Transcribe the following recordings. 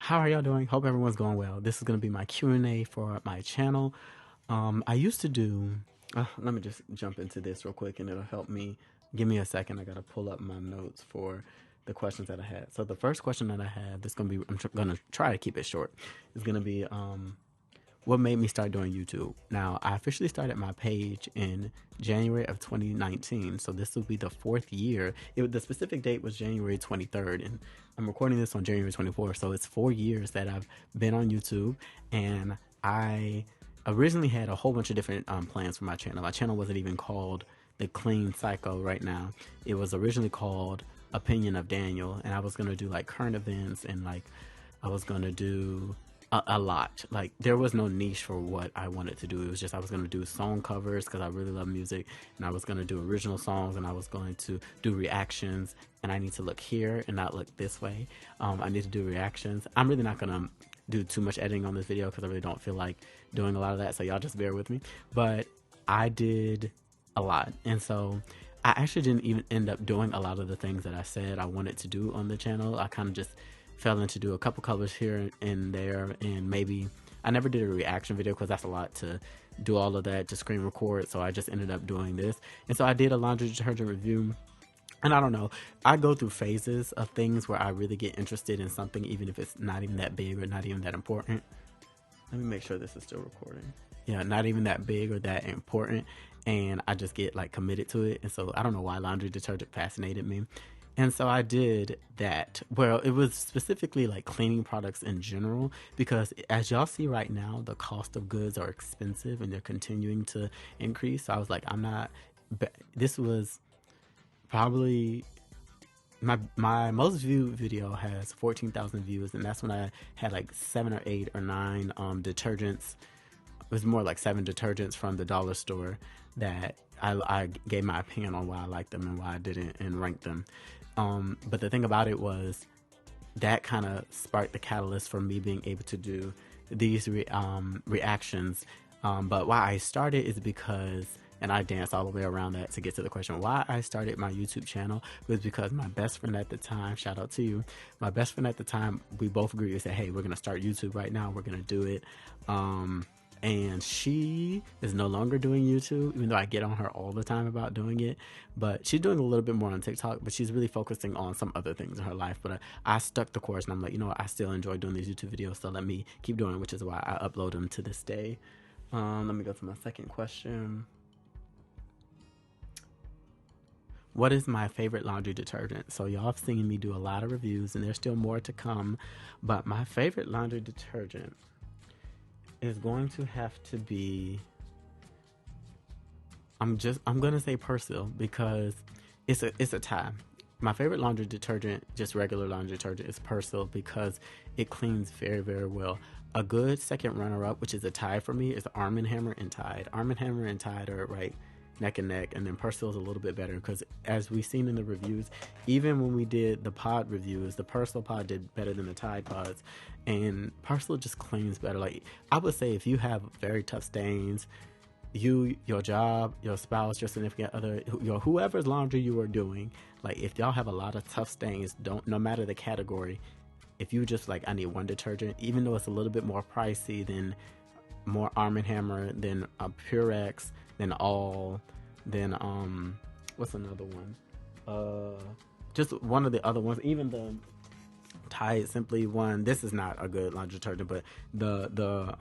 How are y'all doing? Hope everyone's going well. This is going to be my Q&A for my channel. I used to do, let me just jump into this real quick and it'll help me. Give me a second. I got to pull up my notes for the questions that I had. So the first question that I have, that's going to be, I'm going to try to keep it short, is going to be, what made me start doing YouTube? Now, I officially started my page in January of 2019, so this will be the fourth year. The specific date was January 23rd, and I'm recording this on January 24th, so it's 4 years that I've been on YouTube, and I originally had a whole bunch of different plans for my channel. My channel wasn't even called The Clean Psycho right now. It was originally called Opinion of Daniel, and I was going to do like current events, and like I was going to do a lot. Like there was no niche for what I wanted to do. It was just I was going to do song covers because I really love music, and I was going to do original songs, and I was going to do reactions, and I need to look here and not look this way. I need to do reactions. I'm really not going to do too much editing on this video because I really don't feel like doing a lot of that, so y'all just bear with me. But I did a lot, and so I actually didn't even end up doing a lot of the things that I said I wanted to do on the channel. I kind of just fell into do a couple covers here and there, and maybe I never did a reaction video because that's a lot to do all of that to screen record, so I just ended up doing this. And so I did a laundry detergent review, and I don't know, I go through phases of things where I really get interested in something even if it's not even that big or not even that important. Let me make sure this is still recording. Yeah, not even that big or that important, and I just get like committed to it. And so I don't know why laundry detergent fascinated me. And so I did that. Well, it was specifically like cleaning products in general, because as y'all see right now, the cost of goods are expensive and they're continuing to increase. So I was like, this was probably my most viewed video has 14,000 views, and that's when I had like 7 or 8 or 9 detergents. It was more like 7 detergents from the dollar store that I gave my opinion on why I liked them and why I didn't, and ranked them. But the thing about it was that kind of sparked the catalyst for me being able to do these reactions. But why I started is because, and I danced all the way around that to get to the question, why I started my YouTube channel was because my best friend at the time, shout out to you, my best friend at the time, we both agreed and said, hey, we're going to start YouTube right now. We're going to do it. And she is no longer doing YouTube, even though I get on her all the time about doing it. But she's doing a little bit more on TikTok, but she's really focusing on some other things in her life. But I stuck the course, and I'm like, you know what, I still enjoy doing these YouTube videos, so let me keep doing it, which is why I upload them to this day. Let me go to my second question. What is my favorite laundry detergent? So y'all have seen me do a lot of reviews, and there's still more to come. But my favorite laundry detergent is going to have to be, I'm gonna say Persil, because it's a tie. My favorite laundry detergent, just regular laundry detergent, is Persil because it cleans very, very well. A good second runner-up, which is a tie for me, is Arm & Hammer and Tide. Arm & Hammer and Tide are right neck and neck, and then Persil is a little bit better because, as we've seen in the reviews, even when we did the pod reviews, the Persil pod did better than the Tide pods, and Persil just cleans better. Like, I would say if you have very tough stains, your job, your spouse, your significant other, whoever's laundry you are doing, like if y'all have a lot of tough stains, no matter the category, if you just like, I need one detergent, even though it's a little bit more pricey than more Arm & Hammer, than Purex, than All, then what's another one? Just one of the other ones, even the Tide Simply one. This is not a good laundry detergent, but the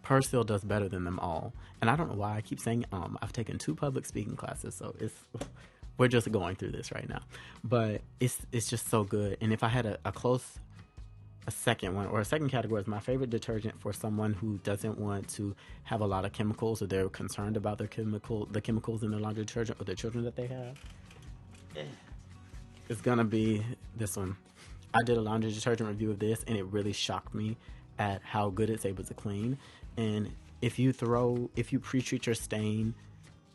Persil does better than them all. And I don't know why I keep saying I've taken 2 public speaking classes, so we're just going through this right now. But it's just so good. And if I had a second one, or a second category, is my favorite detergent for someone who doesn't want to have a lot of chemicals, or they're concerned about the chemicals in their laundry detergent, or the children that they have. It's gonna be this one. I did a laundry detergent review of this, and it really shocked me at how good it's able to clean. And if you pre-treat your stain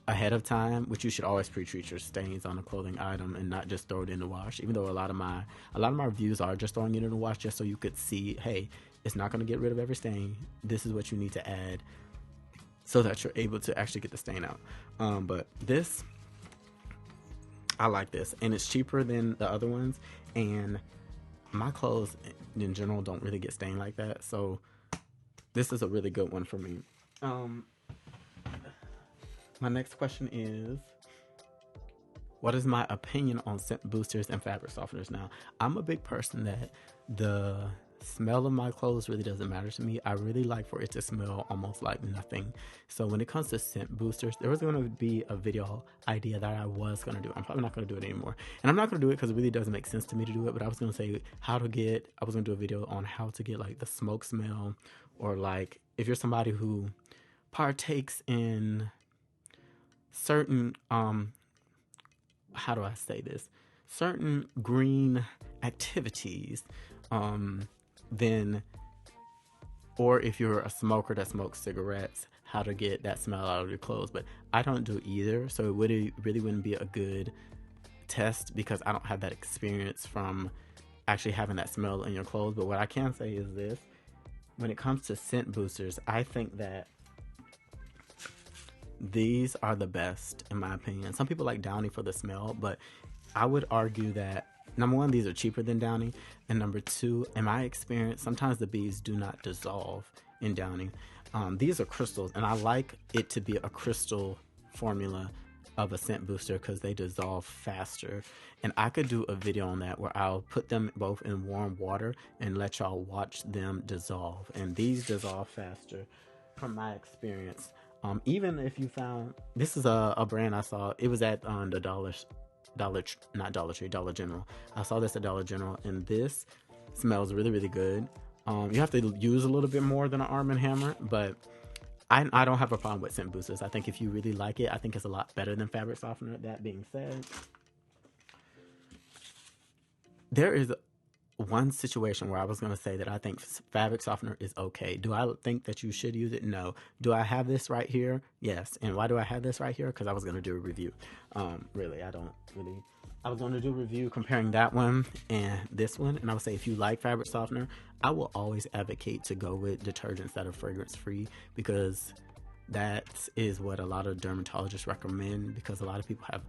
ahead of time, which you should always pre-treat your stains on a clothing item and not just throw it in the wash, even though a lot of my reviews are just throwing it in the wash just so you could see, hey, it's not going to get rid of every stain, this is what you need to add so that you're able to actually get the stain out. But this, I like this, and it's cheaper than the other ones, and my clothes in general don't really get stained like that, so this is a really good one for me. Um, my next question is, what is my opinion on scent boosters and fabric softeners? Now, I'm a big person that the smell of my clothes really doesn't matter to me. I really like for it to smell almost like nothing. So when it comes to scent boosters, there was going to be a video idea that I was going to do. I'm probably not going to do it anymore. And I'm not going to do it because it really doesn't make sense to me to do it. But I was going to say I was going to do a video on how to get like the smoke smell, or like if you're somebody who partakes in certain how do I say this? Certain green activities, then, or if you're a smoker that smokes cigarettes, how to get that smell out of your clothes. But I don't do either, so it really wouldn't be a good test because I don't have that experience from actually having that smell in your clothes. But what I can say is this: when it comes to scent boosters, I think that these are the best in my opinion. Some people like Downy for the smell, but I would argue that number one, these are cheaper than Downy, and number two, in my experience, sometimes the bees do not dissolve in Downy. These are crystals, and I like it to be a crystal formula of a scent booster because they dissolve faster. And I could do a video on that where I'll put them both in warm water and let y'all watch them dissolve. And these dissolve faster from my experience. Even if you found, this is a brand I saw, it was at the not Dollar Tree, Dollar General. I saw this at Dollar General, and this smells really, really good. You have to use a little bit more than an Arm & Hammer, but I don't have a problem with scent boosters. I think if you really like it, I think it's a lot better than fabric softener. That being said, there is one situation where I was going to say that I think fabric softener is okay. Do I think that you should use it? No. Do I have this right here? Yes. And why do I have this right here? Because I was going to do a review. Really, I was going to do a review comparing that one and this one. And I would say if you like fabric softener, I will always advocate to go with detergents that are fragrance free, because that is what a lot of dermatologists recommend, because a lot of people have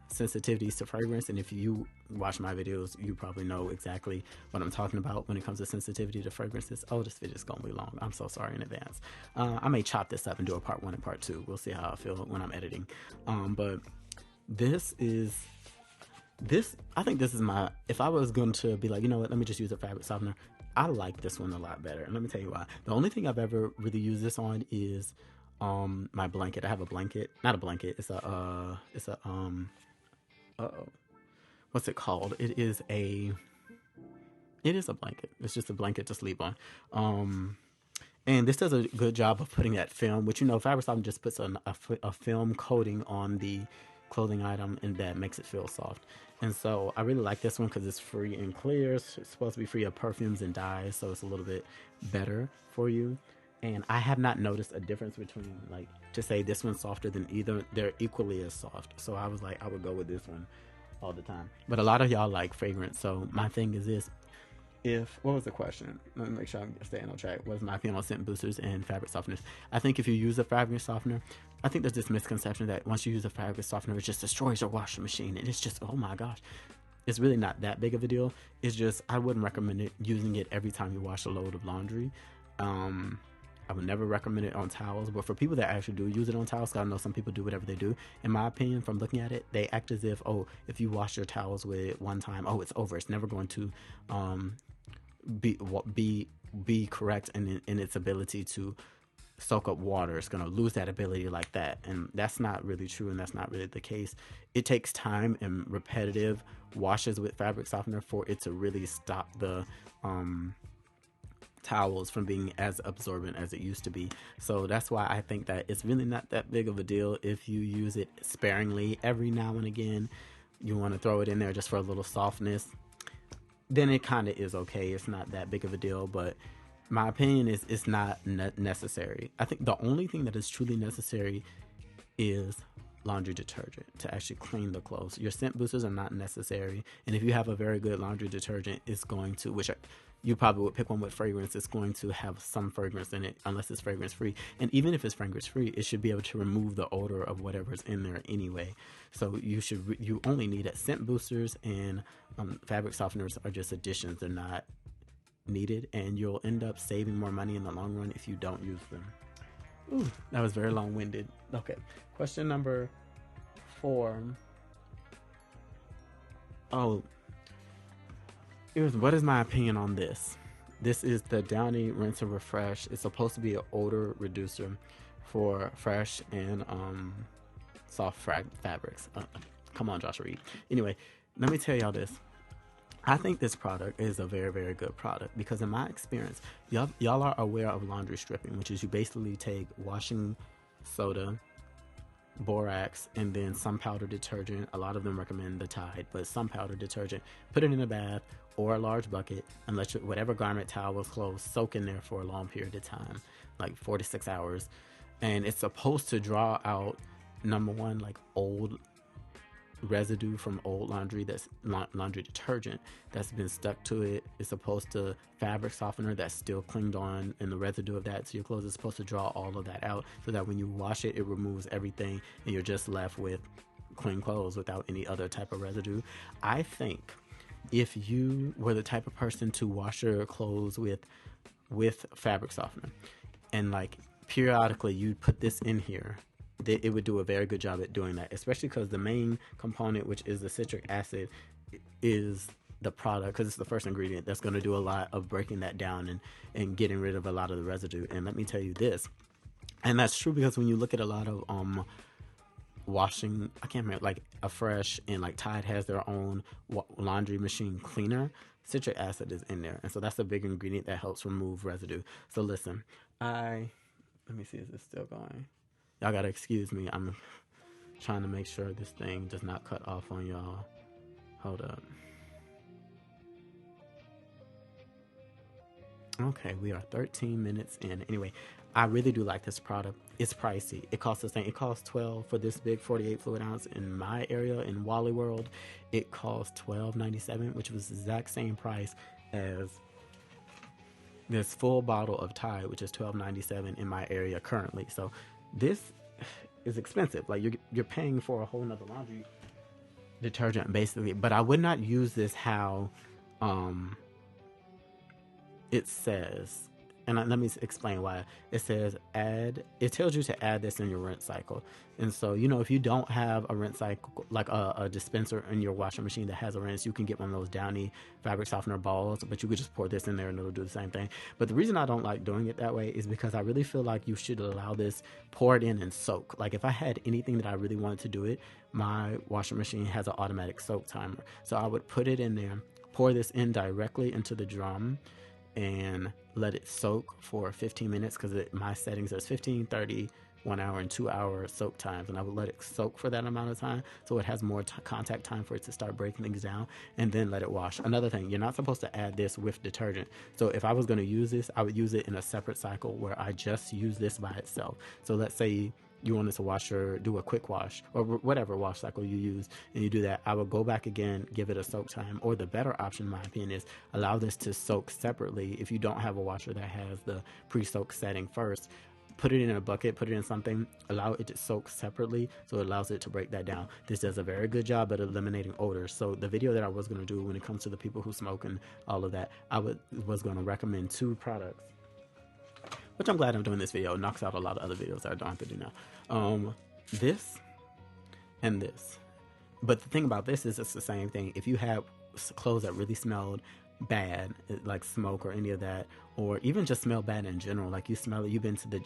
sensitivities to fragrance, and if you watch my videos, you probably know exactly what I'm talking about when it comes to sensitivity to fragrances. Oh, this video is gonna be long. I'm so sorry in advance. I may chop this up and do a part 1 and part 2. We'll see how I feel when I'm editing. But this I think this is my, if I was going to be like, you know what, let me just use a fabric softener, I like this one a lot better. And let me tell you why. The only thing I've ever really used this on is my blanket. I have a blanket, not a blanket, it's a what's it called? It is a blanket. It's just a blanket to sleep on. And this does a good job of putting that film, which, you know, fabric softener just puts a film coating on the clothing item, and that makes it feel soft. And so I really like this one because it's free and clear. It's supposed to be free of perfumes and dyes, so it's a little bit better for you. And I have not noticed a difference between, like, to say this one's softer than either. They're equally as soft. So I was like, I would go with this one all the time. But a lot of y'all like fragrance. So my thing is this. What was the question? Let me make sure I'm staying on track. What is my opinion on scent boosters and fabric softeners? I think if you use a fabric softener, I think there's this misconception that once you use a fabric softener, it just destroys your washing machine. And it's just, oh my gosh. It's really not that big of a deal. It's just, I wouldn't recommend using it every time you wash a load of laundry. I would never recommend it on towels, but for people that actually do use it on towels, because I know some people do whatever they do, in my opinion, from looking at it, they act as if, oh, if you wash your towels with it one time, oh, it's over. It's never going to be correct in its ability to soak up water. It's going to lose that ability like that, and that's not really true, and that's not really the case. It takes time and repetitive washes with fabric softener for it to really stop the towels from being as absorbent as it used to be. So that's why I think that it's really not that big of a deal if you use it sparingly. Every now and again you want to throw it in there just for a little softness, then it kind of is okay. It's not that big of a deal, but my opinion is it's not necessary. I think the only thing that is truly necessary is laundry detergent to actually clean the clothes. Your scent boosters are not necessary, and if you have a very good laundry detergent, it's going to, you probably would pick one with fragrance, it's going to have some fragrance in it, unless it's fragrance free. And even if it's fragrance free, it should be able to remove the odor of whatever's in there anyway. So you only need it. Scent boosters and fabric softeners are just additions. They're not needed, and you'll end up saving more money in the long run if you don't use them. Ooh, that was very long-winded. Okay, question number 4. Oh, what is my opinion on this? This is the Downy Rinse and Refresh. It's supposed to be an odor reducer for fresh and soft fabrics. Come on, Josh Reed. Anyway, let me tell y'all this. I think this product is a very, very good product because in my experience, y'all are aware of laundry stripping, which is you basically take washing soda, borax, and then some powder detergent. A lot of them recommend the Tide, but some powder detergent. Put it in a bath or a large bucket and let whatever garment, towel was closed soak in there for a long period of time, like 4 to 6 hours. And it's supposed to draw out, number one, like old residue from old laundry, that's laundry detergent that's been stuck to it. It's supposed to fabric softener that's still clinged on, and the residue of that to your clothes is supposed to draw all of that out so that when you wash it, it removes everything and you're just left with clean clothes without any other type of residue. I think if you were the type of person to wash your clothes with fabric softener and like periodically you'd put this in here, it would do a very good job at doing that, especially because the main component, which is the citric acid, is the product, because it's the first ingredient that's going to do a lot of breaking that down and getting rid of a lot of the residue. And let me tell you this, and that's true because when you look at a lot of washing, I can't remember, like a Fresh and like Tide has their own laundry machine cleaner, citric acid is in there, and so that's a big ingredient that helps remove residue. So listen, let me see, is this still going? Y'all gotta excuse me. I'm trying to make sure this thing does not cut off on y'all. Hold up. Okay, we are 13 minutes in. Anyway, I really do like this product. It's pricey. It costs the same. It costs $12 for this big 48 fluid ounce. In my area, in Wally World, it costs $12.97, which was the exact same price as this full bottle of Tide, which is $12.97 in my area currently. So this is expensive. Like you're paying for a whole nother laundry detergent basically. But I would not use this how it says. And let me explain why. It says it tells you to add this in your rinse cycle. And so, if you don't have a rinse cycle, like a dispenser in your washing machine that has a rinse, you can get one of those Downy fabric softener balls, but you could just pour this in there and it'll do the same thing. But the reason I don't like doing it that way is because I really feel like you should allow this, pour it in and soak. Like if I had anything that I really wanted to do it, my washing machine has an automatic soak timer. So I would put it in there, pour this in directly into the drum, and let it soak for 15 minutes because my settings is 15, 30, 1 hour, and 2 hour soak times, and I would let it soak for that amount of time so it has more contact time for it to start breaking things down, and then let it wash. Another thing, you're not supposed to add this with detergent. So if I was going to use this, I would use it in a separate cycle where I just use this by itself. So let's say you wanted to do a quick wash or whatever wash cycle you use, and you do that, I would go back again, give it a soak time. Or the better option, in my opinion, is allow this to soak separately. If you don't have a washer that has the pre-soak setting first, put it in a bucket, put it in something, allow it to soak separately so it allows it to break that down. This does a very good job at eliminating odors. So the video that I was going to do when it comes to the people who smoke and all of that, I was going to recommend 2 products, which I'm glad I'm doing this video. It knocks out a lot of other videos that I don't have to do now. This and this. But the thing about this is it's the same thing. If you have clothes that really smelled bad, like smoke or any of that, or even just smell bad in general, like you smell it, you've been to the,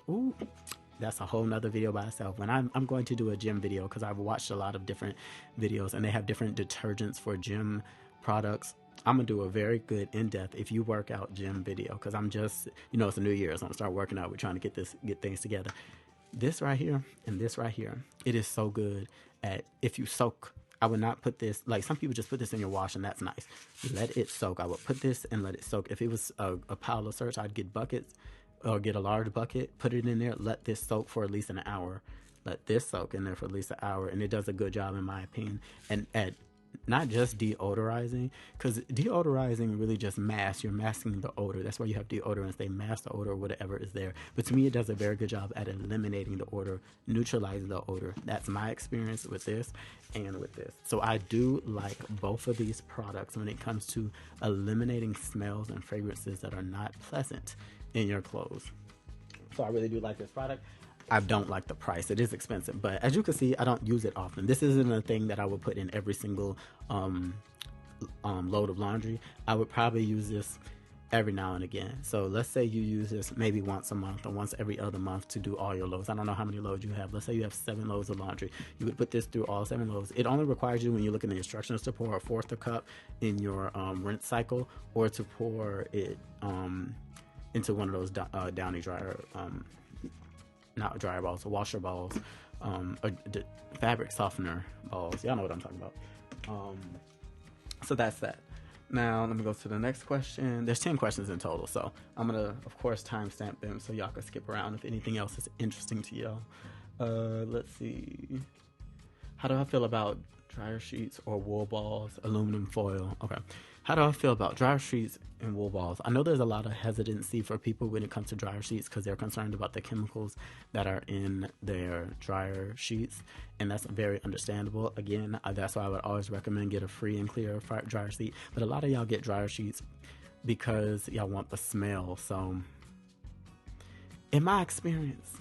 that's a whole nother video by itself. When I'm going to do a gym video, because I've watched a lot of different videos and they have different detergents for gym products. I'm gonna do a very good in-depth if you work out gym video, because I'm just, it's a new year, so I'm gonna start working out. We're trying to get things together. This right here and this right here, it is so good at, if you soak. I would not put this, like some people just put this in your wash and that's nice. Let it soak. I would put this and let it soak. If it was a pile of search, I'd get buckets or get a large bucket, put it in there, let this soak for at least an hour. let this soak in there for at least an hour, and it does a good job in my opinion. And at not just deodorizing, because deodorizing really just masks, you're masking the odor. That's why you have deodorants, they mask the odor or whatever is there. But to me, it does a very good job at eliminating the odor, neutralizing the odor. That's my experience with this and with this. So I do like both of these products when it comes to eliminating smells and fragrances that are not pleasant in your clothes. So I really do like this product. I don't like the price. It is expensive, but as you can see, I don't use it often. This isn't a thing that I would put in every single load of laundry. I would probably use this every now and again. So let's say you use this maybe once a month or once every other month to do all your loads. I don't know how many loads you have. Let's say you have 7 loads of laundry. You would put this through all 7 loads. It only requires you, when you look in the instructions, to pour a fourth a cup in your rinse cycle, or to pour it into one of those Downy dryer not dryer balls, washer balls, or fabric softener balls. Y'all know what I'm talking about. So that's that. Now let me go to the next question. There's 10 questions in total, so I'm gonna, of course, timestamp them so y'all can skip around if anything else is interesting to y'all. Let's see. How do I feel about dryer sheets or wool balls, aluminum foil? Okay. How do I feel about dryer sheets and wool balls? I know there's a lot of hesitancy for people when it comes to dryer sheets because they're concerned about the chemicals that are in their dryer sheets, and that's very understandable. Again, that's why I would always recommend get a free and clear dryer sheet. But a lot of y'all get dryer sheets because y'all want the smell. So in my experience,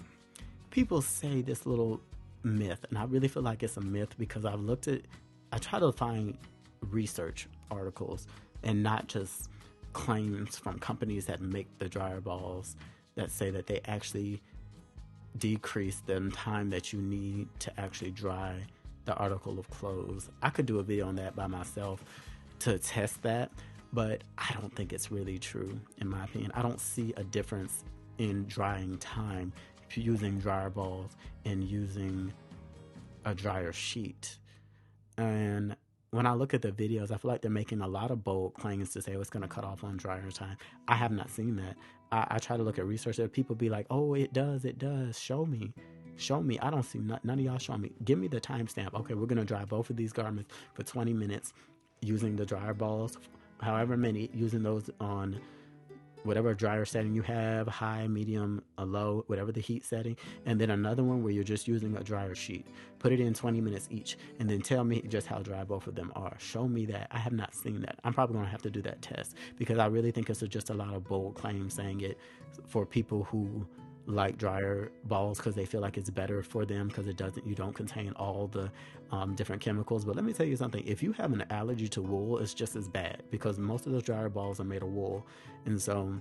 people say this little myth, and I really feel like it's a myth because I try to find research articles and not just claims from companies that make the dryer balls that say that they actually decrease the time that you need to actually dry the article of clothes. I could do a video on that by myself to test that, but I don't think it's really true in my opinion. I don't see a difference in drying time using dryer balls and using a dryer sheet. And when I look at the videos, I feel like they're making a lot of bold claims to say, oh, it's going to cut off on dryer time. I have not seen that. I try to look at research. There people be like, oh, it does. Show me. I don't see none of y'all show me. Give me the timestamp. Okay, we're going to dry both of these garments for 20 minutes using the dryer balls, however many, using those on whatever dryer setting you have, high, medium, or low, whatever the heat setting, and then another one where you're just using a dryer sheet. Put it in 20 minutes each, and then tell me just how dry both of them are. Show me that. I have not seen that. I'm probably going to have to do that test because I really think it's just a lot of bold claims saying it for people who like dryer balls because they feel like it's better for them because you don't contain all the different chemicals. But let me tell you something, if you have an allergy to wool, it's just as bad because most of those dryer balls are made of wool. And so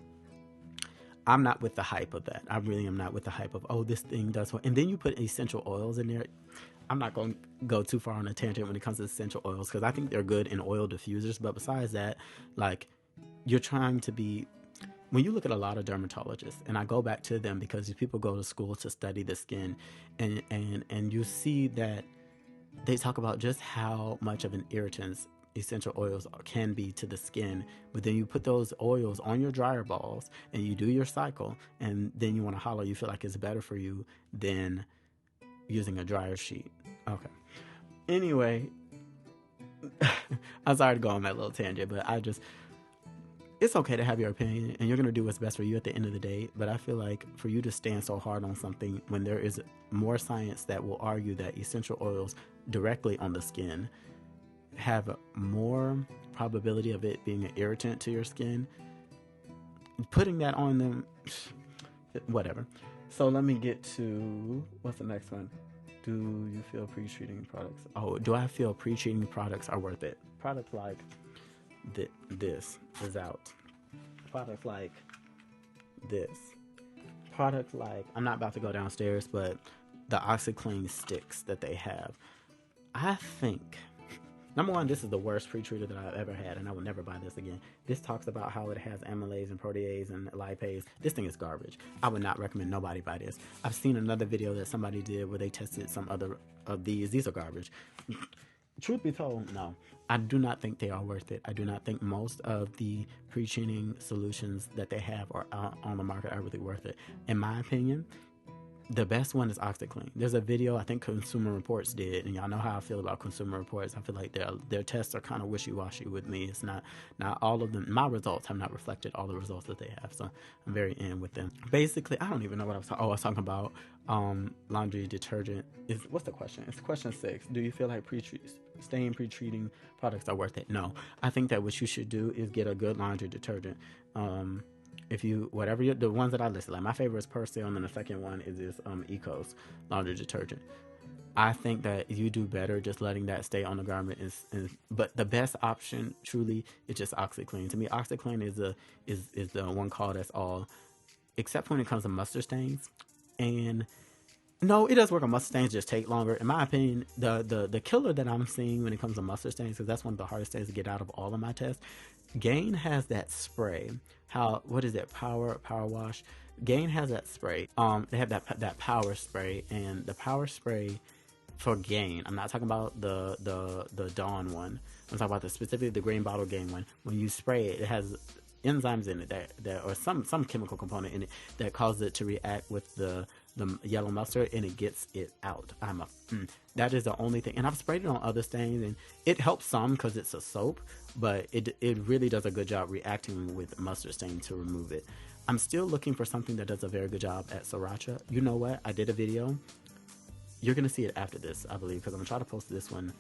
I'm not with the hype of that. I really am not with the hype of, oh, this thing does what, and then you put essential oils in there. I'm not going to go too far on a tangent when it comes to essential oils because I think they're good in oil diffusers, but besides that, like, you're trying to be, when you look at a lot of dermatologists, and I go back to them because people go to school to study the skin, and you see that they talk about just how much of an irritant essential oils can be to the skin, but then you put those oils on your dryer balls and you do your cycle, and then you want to holler, you feel like it's better for you than using a dryer sheet. Okay. Anyway, I'm sorry to go on that little tangent, but it's okay to have your opinion and you're going to do what's best for you at the end of the day. But I feel like for you to stand so hard on something when there is more science that will argue that essential oils directly on the skin have more probability of it being an irritant to your skin, putting that on them, whatever. So let me get to, what's the next one? Do you feel pre-treating products? Oh, do I feel pre-treating products are worth it? Products like this is out. Products like this. Products like, I'm not about to go downstairs, but the OxyClean sticks that they have. I think, number one, this is the worst pre-treater that I've ever had, and I will never buy this again. This talks about how it has amylase and protease and lipase. This thing is garbage. I would not recommend nobody buy this. I've seen another video that somebody did where they tested some other of these. These are garbage. Truth be told, no. I do not think they are worth it. I do not think most of the pre-treating solutions that they have are out on the market are really worth it. In my opinion, the best one is OxyClean. There's a video I think Consumer Reports did, and y'all know how I feel about Consumer Reports. I feel like their tests are kind of wishy-washy with me. It's not all of them. My results have not reflected all the results that they have, so I'm very in with them. Basically, I don't even know what I was talking. Oh, I was talking about laundry detergent. What's the question? It's question 6. Do you feel like stain pre-treating products are worth it? No. I think that what you should do is get a good laundry detergent. If you, the ones that I listed, like my favorite is Persil, and then the second one is this Ecos laundry detergent. I think that you do better just letting that stay on the garment. But the best option truly is just OxyClean. To me, OxyClean is the one call that's all, except when it comes to mustard stains. And no, it does work on mustard stains, just take longer. In my opinion, the killer that I'm seeing when it comes to mustard stains, because that's one of the hardest stains to get out of all of my tests, Gain has that spray. What is it? Power Wash. Gain has that spray. They have that power spray, and the power spray for Gain. I'm not talking about the Dawn one. I'm talking about specifically the green bottle Gain one. When you spray it, it has enzymes in it that or some chemical component in it that causes it to react with the yellow mustard, and it gets it out. That is the only thing. And I've sprayed it on other stains, and it helps some because it's a soap, but it really does a good job reacting with mustard stain to remove it. I'm still looking for something that does a very good job at sriracha. You know what? I did a video. You're going to see it after this, I believe, because I'm going to try to post this one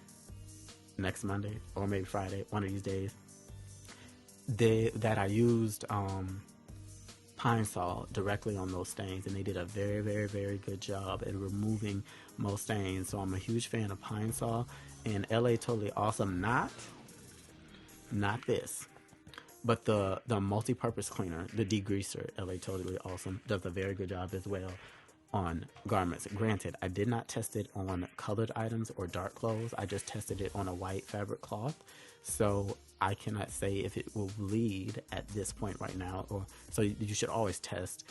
next Monday or maybe Friday, one of these days. That I used Pine Sol directly on those stains, and they did a very, very, very good job at removing most stains. So I'm a huge fan of Pine Sol, and LA Totally Awesome, not this, but the multi-purpose cleaner, the degreaser, LA Totally Awesome, does a very good job as well on garments. Granted, I did not test it on colored items or dark clothes. I just tested it on a white fabric cloth. So I cannot say if it will bleed at this point right now. So you should always test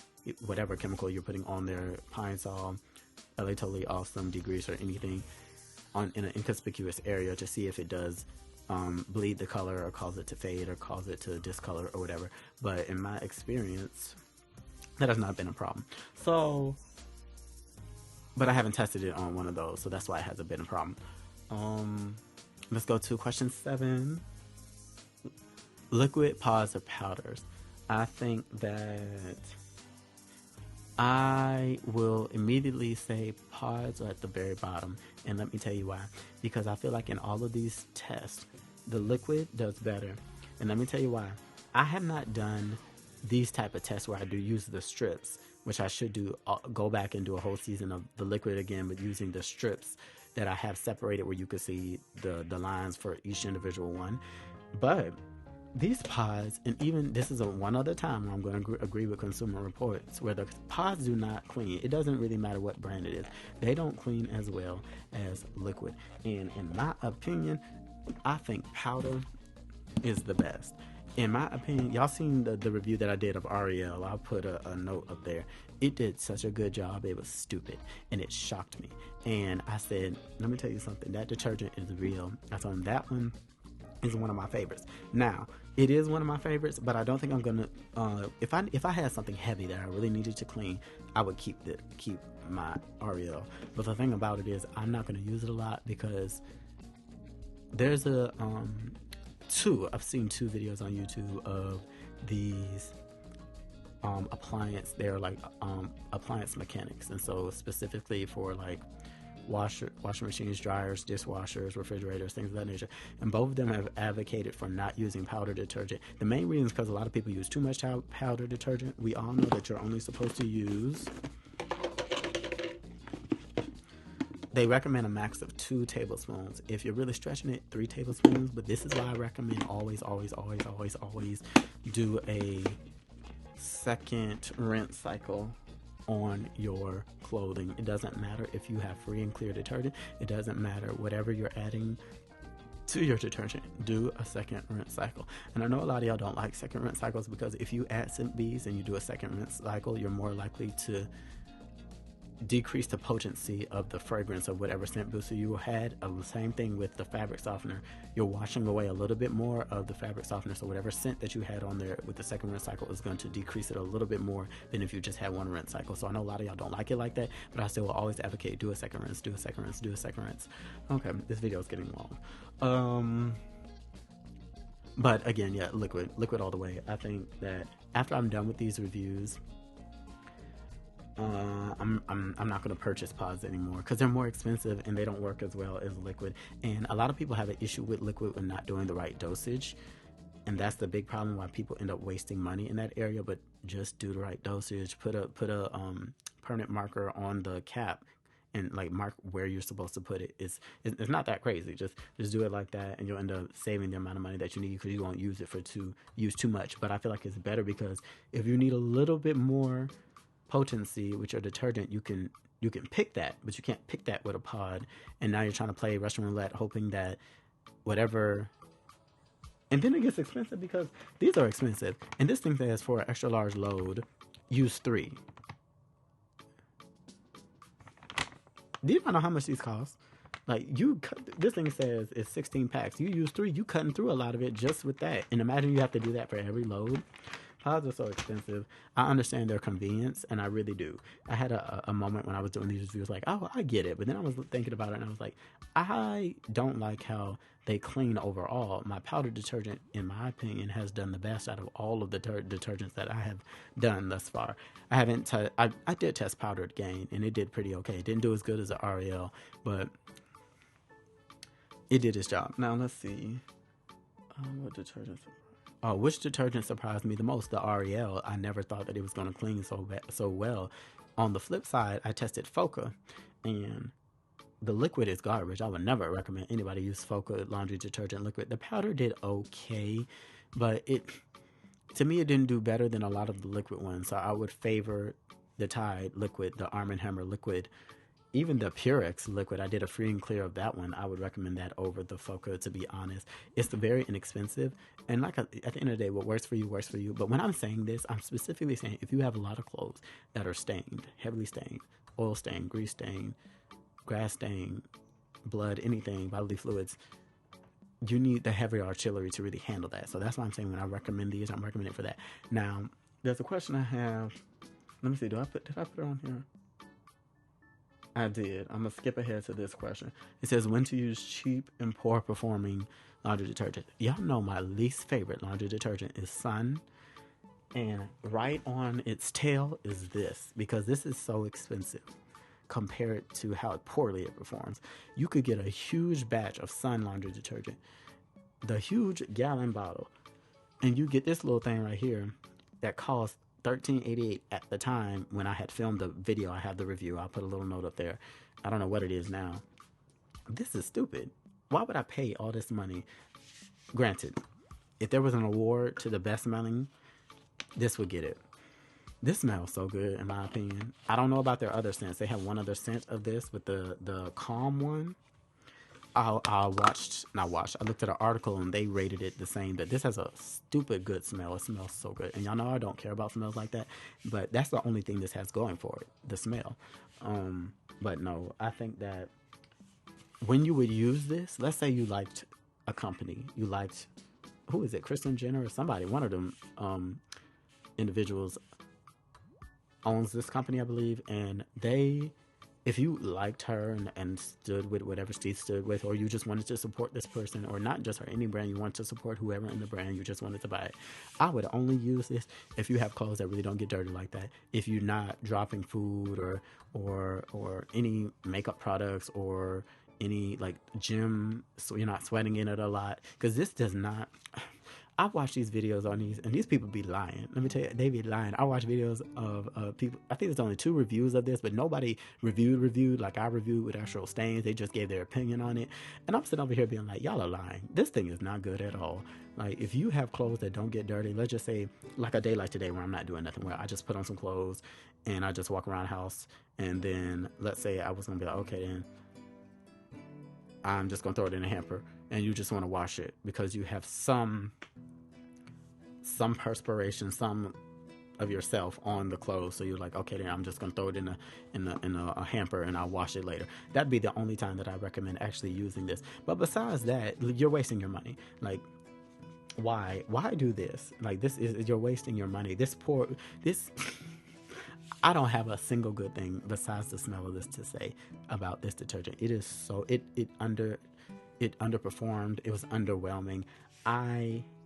whatever chemical you're putting on there, Pine Sol, LA Totally Awesome, degreaser, anything in an inconspicuous area to see if it does bleed the color or cause it to fade or cause it to discolor or whatever. But in my experience, that has not been a problem. So, but I haven't tested it on one of those, so that's why it hasn't been a problem. Let's go to question 7. Liquid pods or powders. I think that I will immediately say pods are at the very bottom, and let me tell you why. Because I feel like in all of these tests, the liquid does better, and let me tell you why. I have not done these type of tests where I do use the strips, which I should do. Go back and do a whole season of the liquid again, but using the strips that I have separated where you can see the lines for each individual one. But these pods, and even this is one other time where I'm going to agree with Consumer Reports, where the pods do not clean. It doesn't really matter what brand it is. They don't clean as well as liquid. And in my opinion, I think powder is the best. In my opinion, y'all seen the review that I did of Ariel. I'll put a note up there. It did such a good job. It was stupid, and it shocked me. And I said, let me tell you something. That detergent is real. I told him that one is one of my favorites. Now, it is one of my favorites, but I don't think I'm gonna. If I had something heavy that I really needed to clean, I would keep my Ariel. But the thing about it is, I'm not gonna use it a lot because there's I've seen 2 videos on YouTube of these they're like appliance mechanics, and so specifically for like washing machines, dryers, dishwashers, refrigerators, things of that nature. And both of them have advocated for not using powder detergent. The main reason is because a lot of people use too much powder detergent. We all know that you're only supposed to use, they recommend a max of 2 tablespoons. If you're really stretching it, 3 tablespoons. But this is why I recommend always do a second rinse cycle on your clothing. It doesn't matter if you have free and clear detergent. It doesn't matter whatever you're adding to your detergent. Do a second rinse cycle. And I know a lot of y'all don't like second rinse cycles because if you add scent beads and you do a second rinse cycle, you're more likely to decrease the potency of the fragrance of whatever scent booster you had. The same thing with the fabric softener. You're washing away a little bit more of the fabric softener, so whatever scent that you had on there with the second rinse cycle is going to decrease it a little bit more than if you just had one rinse cycle. So I know a lot of y'all don't like it like that, but I still will always advocate do a second rinse, do a second rinse, do a second rinse. Okay, this video is getting long. But again, yeah, liquid all the way. I think that after I'm done with these reviews, I'm not going to purchase pods anymore because they're more expensive and they don't work as well as liquid. And a lot of people have an issue with liquid when not doing the right dosage, and that's the big problem why people end up wasting money in that area. But just do the right dosage. Put a permanent marker on the cap and like mark where you're supposed to put it. It's not that crazy. Just do it like that, and you'll end up saving the amount of money that you need because you won't use it for use too much. But I feel like it's better because if you need a little bit more potency with your detergent, you can pick that, but you can't pick that with a pod. And now you're trying to play Russian roulette, hoping that whatever. And then it gets expensive because these are expensive. And this thing says for an extra large load, use 3. Do you not know how much these cost? Like this thing says it's 16 packs. You use 3, you cutting through a lot of it just with that. And imagine you have to do that for every load. Pods are so expensive. I understand their convenience, and I really do. I had a moment when I was doing these reviews like, oh, I get it. But then I was thinking about it, and I was like, I don't like how they clean overall. My powder detergent, in my opinion, has done the best out of all of the detergents that I have done thus far. I haven't. I did test powdered Gain, and it did pretty okay. It didn't do as good as the REL, but it did its job. Now let's see. What detergents? Which detergent surprised me the most? The REL. I never thought that it was going to clean so well. On the flip side, I tested Foca, and the liquid is garbage. I would never recommend anybody use Foca laundry detergent liquid. The powder did okay, but to me it didn't do better than a lot of the liquid ones. So I would favor the Tide liquid, the Arm & Hammer liquid. Even the Purex liquid, I did a free and clear of that one. I would recommend that over the Foca, to be honest. It's very inexpensive. And at the end of the day, what works for you, works for you. But when I'm saying this, I'm specifically saying if you have a lot of clothes that are stained, heavily stained, oil stained, grease stained, grass stained, blood, anything, bodily fluids, you need the heavier artillery to really handle that. So that's why I'm saying when I recommend these, I'm recommending for that. Now, there's a question I have. Let me see. Did I put it on here? I did. I'm going to skip ahead to this question. It says, when to use cheap and poor performing laundry detergent. Y'all know my least favorite laundry detergent is Sun. And right on its tail is this, because this is so expensive compared to how poorly it performs. You could get a huge batch of Sun laundry detergent, the huge gallon bottle, and you get this little thing right here that costs $13.88 at the time when I had filmed the video. I have the review. I'll put a little note up there. I don't know what it is now. This is stupid. Why would I pay all this money? Granted, if there was an award to the best smelling, this would get it. This smells so good, in my opinion. I don't know about their other scents. They have one other scent of this with the calm one. I looked at an article and they rated it the same, but this has a stupid good smell. It smells so good. And y'all know I don't care about smells like that, but that's the only thing this has going for it, the smell. But no, I think that when you would use this, let's say you liked a company, you liked, who is it, Kristen Jenner or somebody, one of them individuals owns this company, I believe, and if you liked her and stood with whatever she stood with, or you just wanted to support this person, or not just her, any brand, you want to support whoever in the brand, you just wanted to buy it, I would only use this if you have clothes that really don't get dirty like that. If you're not dropping food or any makeup products or any like gym, so you're not sweating in it a lot, because this does not. I watch these videos on these, and these people be lying. Let me tell you, they be lying. I watch videos of people. I think there's only 2 reviews of this, but nobody reviewed like I reviewed with actual stains. They just gave their opinion on it. And I'm sitting over here being like, y'all are lying. This thing is not good at all. Like, if you have clothes that don't get dirty, let's just say like a day like today where I'm not doing nothing, where I just put on some clothes and I just walk around the house, and then let's say I was going to be like, okay, then I'm just going to throw it in a hamper, and you just want to wash it because you have some perspiration, some of yourself on the clothes. So you're like, okay, then I'm just gonna throw it in a hamper and I'll wash it later. That'd be the only time that I recommend actually using this. But besides that, you're wasting your money. Like, why do this? Like, this is, you're wasting your money. This I don't have a single good thing besides the smell of this to say about this detergent. It is so it underperformed. It was underwhelming.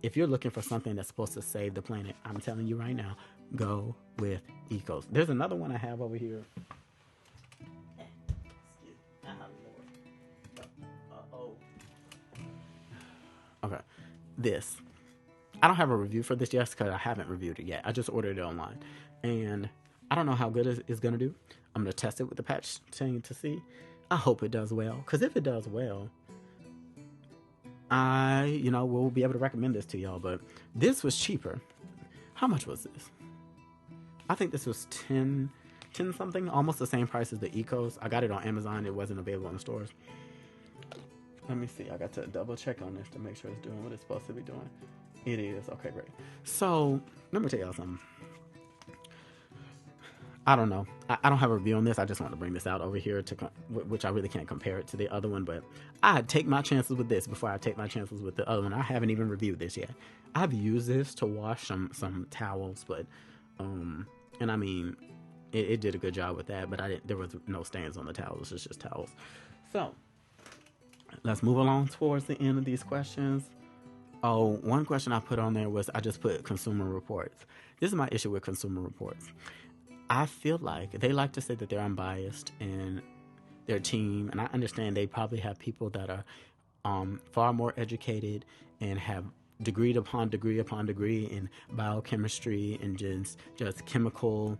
If you're looking for something that's supposed to save the planet, I'm telling you right now, go with Ecos. There's another one I have over here. Okay, this. I don't have a review for this yet because I haven't reviewed it yet. I just ordered it online, and I don't know how good it's gonna do. I'm gonna test it with the patch thing to see. I hope it does well, because if it does well, we'll be able to recommend this to y'all. But this was cheaper. How much was this? I think this was 10 something, almost the same price as the Ecos. I got it on Amazon. It wasn't available in the stores. Let me see. I got to double check on this to make sure it's doing what it's supposed to be doing. It is. Okay, great. So let me tell y'all something. I don't know. I don't have a review on this. I just want to bring this out over here, which I really can't compare it to the other one. But I'd take my chances with this before I take my chances with the other one. I haven't even reviewed this yet. I've used this to wash some towels, but and I mean, it did a good job with that. But there was no stains on the towels. It's just towels. So let's move along towards the end of these questions. Oh, one question I put on there was I just put Consumer Reports. This is my issue with Consumer Reports. I feel like they like to say that they're unbiased in their team, and I understand they probably have people that are far more educated and have degree upon degree in biochemistry and just chemical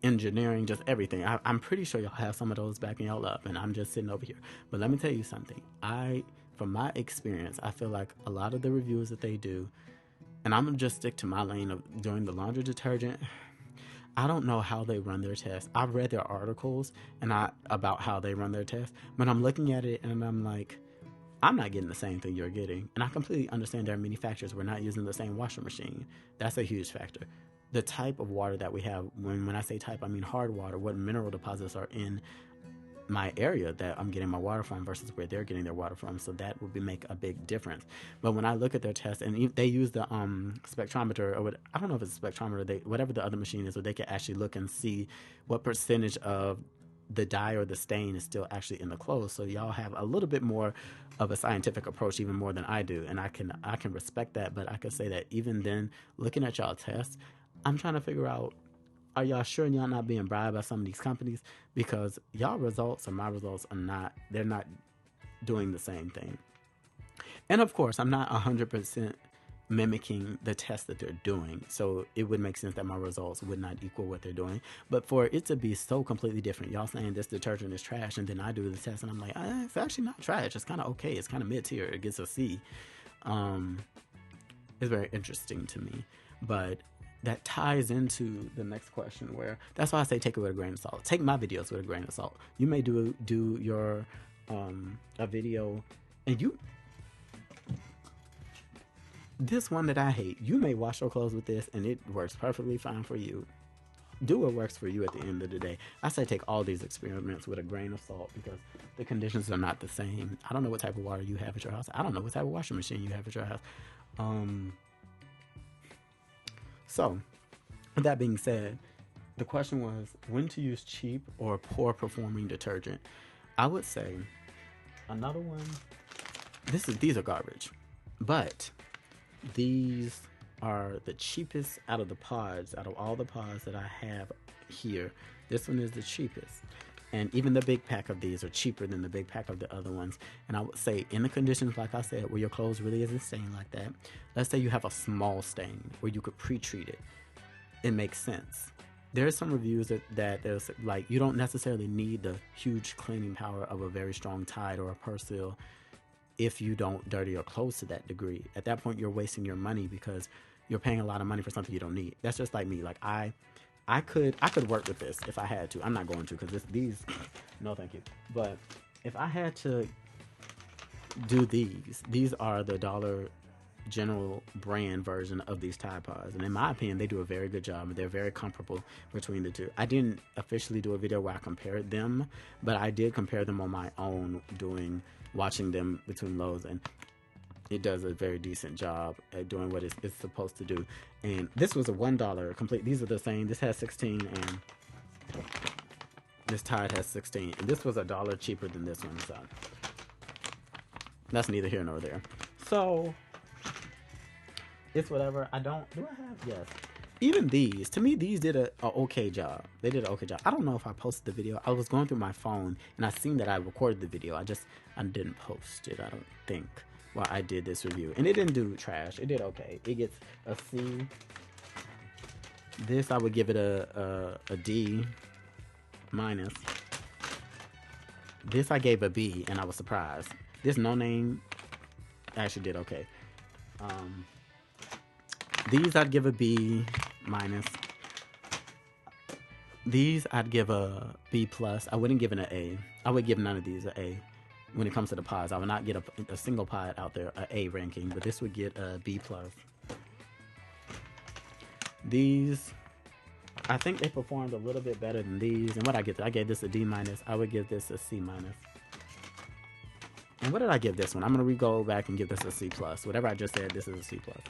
engineering, just everything. I'm pretty sure y'all have some of those backing y'all up, and I'm just sitting over here. But let me tell you something. From my experience, I feel like a lot of the reviews that they do, and I'm gonna just stick to my lane of doing the laundry detergent. I don't know how they run their tests. I've read their articles about how they run their tests, but I'm looking at it and I'm like, I'm not getting the same thing you're getting. And I completely understand there are manufacturers. We're not using the same washing machine. That's a huge factor. The type of water that we have, when I say type, I mean hard water, what mineral deposits are in my area that I'm getting my water from versus where they're getting their water from. So that would make a big difference. But when I look at their tests, and they use the spectrometer, or I don't know if it's a spectrometer, whatever the other machine is, where they can actually look and see what percentage of the dye or the stain is still actually in the clothes. So y'all have a little bit more of a scientific approach, even more than I do, and I can respect that. But I could say that even then, looking at y'all tests, I'm trying to figure out, are y'all sure y'all not being bribed by some of these companies? Because y'all results and my results they're not doing the same thing. And of course, I'm not 100% mimicking the test that they're doing. So it would make sense that my results would not equal what they're doing. But for it to be so completely different, y'all saying this detergent is trash, and then I do the test and I'm like, it's actually not trash. It's kind of okay. It's kind of mid-tier. It gets a C. It's very interesting to me. But that ties into the next question, where that's why I say take it with a grain of salt. Take my videos with a grain of salt. You may do your a video, and this one that I hate, you may wash your clothes with this and it works perfectly fine for you. Do what works for you at the end of the day. I say take all these experiments with a grain of salt, because the conditions are not the same. I don't know what type of water you have at your house. I don't know what type of washing machine you have at your house. So, with that being said, the question was when to use cheap or poor performing detergent. I would say another one. These are garbage, but these are the cheapest out of all the pods that I have here. This one is the cheapest. And even the big pack of these are cheaper than the big pack of the other ones. And I would say in the conditions, like I said, where your clothes really isn't stained like that. Let's say you have a small stain where you could pre-treat it. It makes sense. There's some reviews that there's like, you don't necessarily need the huge cleaning power of a very strong Tide or a Persil if you don't dirty your clothes to that degree. At that point, you're wasting your money because you're paying a lot of money for something you don't need. That's just like me. Like I could work with this if I had to. I'm not going to, because these, no thank you. But if I had to do these are the general brand version of these Tide Pods. And in my opinion, they do a very good job. They're very comparable between the two. I didn't officially do a video where I compared them, but I did compare them on my own, watching them between Lowe's, and it does a very decent job at doing what it's supposed to do. And this was a $1 complete. These are the same. This has 16 and this Tide has 16. And this was $1 cheaper than this one. So that's neither here nor there. So it's whatever. Do I have? Yes. Even these, to me, these did a okay job. They did an okay job. I don't know if I posted the video. I was going through my phone and I seen that I recorded the video. I didn't post it, I don't think, while I did this review. And it didn't do trash. It did okay. It gets a C. This, I would give it a D minus. This I gave a B and I was surprised. This No Name actually did okay. These I'd give a B minus. These I'd give a B plus. I wouldn't give it an A. I would give none of these an A. When it comes to the pods, I would not get a single pod out there an A ranking, but this would get a B plus. These, I think they performed a little bit better than these. And what I gave this a D minus. I would give this a C minus. And what did I give this one? I'm gonna go back and give this a C plus. Whatever I just said, this is a C plus.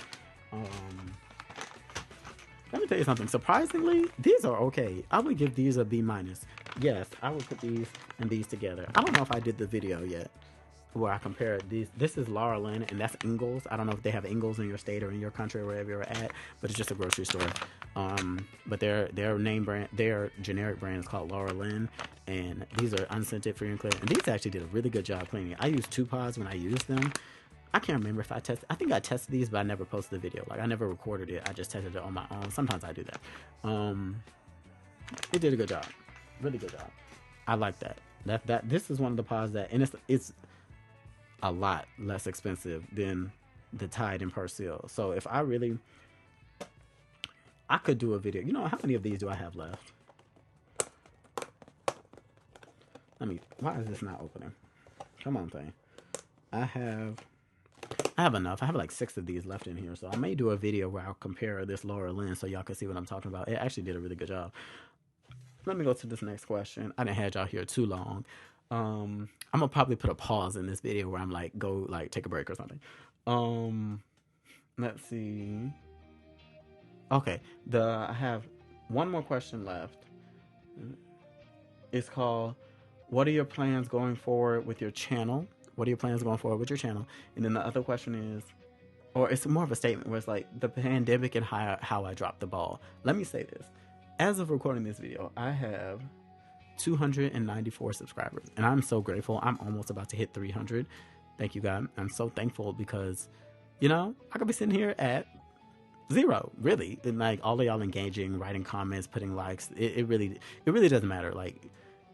Let me tell you something. Surprisingly, these are okay. I would give these a B minus. Yes, I would put these and these together. I don't know if I did the video yet where I compared these. This is Laura Lynn, and that's Ingles. I don't know if they have Ingles in your state or in your country or wherever you're at, but it's just a grocery store. But their name brand, their generic brand is called Laura Lynn, and these are unscented, free and clear. And these actually did a really good job cleaning. I used 2 pods when I used them. I can't remember if I tested. I think I tested these, but I never posted the video. Like, I never recorded it. I just tested it on my own. Sometimes I do that. It did a good job. Really good job. I like that. This is one of the pods that, and it's a lot less expensive than the Tide and Persil. So if I could do a video. You know, how many of these do I have left? Why is this not opening? Come on, thing. I have enough. I have like 6 of these left in here, so I may do a video where I'll compare this Laura Lynn so y'all can see what I'm talking about. It actually did a really good job. Let me go to this next question. I didn't have y'all here too long. I'm gonna probably put a pause in this video where I'm like, go like take a break or something. Let's see. Okay, I have one more question left. It's called, what are your plans going forward with your channel? What are your plans going forward with your channel? And then the other question is, or it's more of a statement where it's like the pandemic and how I dropped the ball. Let me say this. As of recording this video, I have 294 subscribers, and I'm so grateful. I'm almost about to hit 300. Thank you, God. I'm so thankful because, you know, I could be sitting here at 0, really. And like all of y'all engaging, writing comments, putting likes. It really doesn't matter. Like,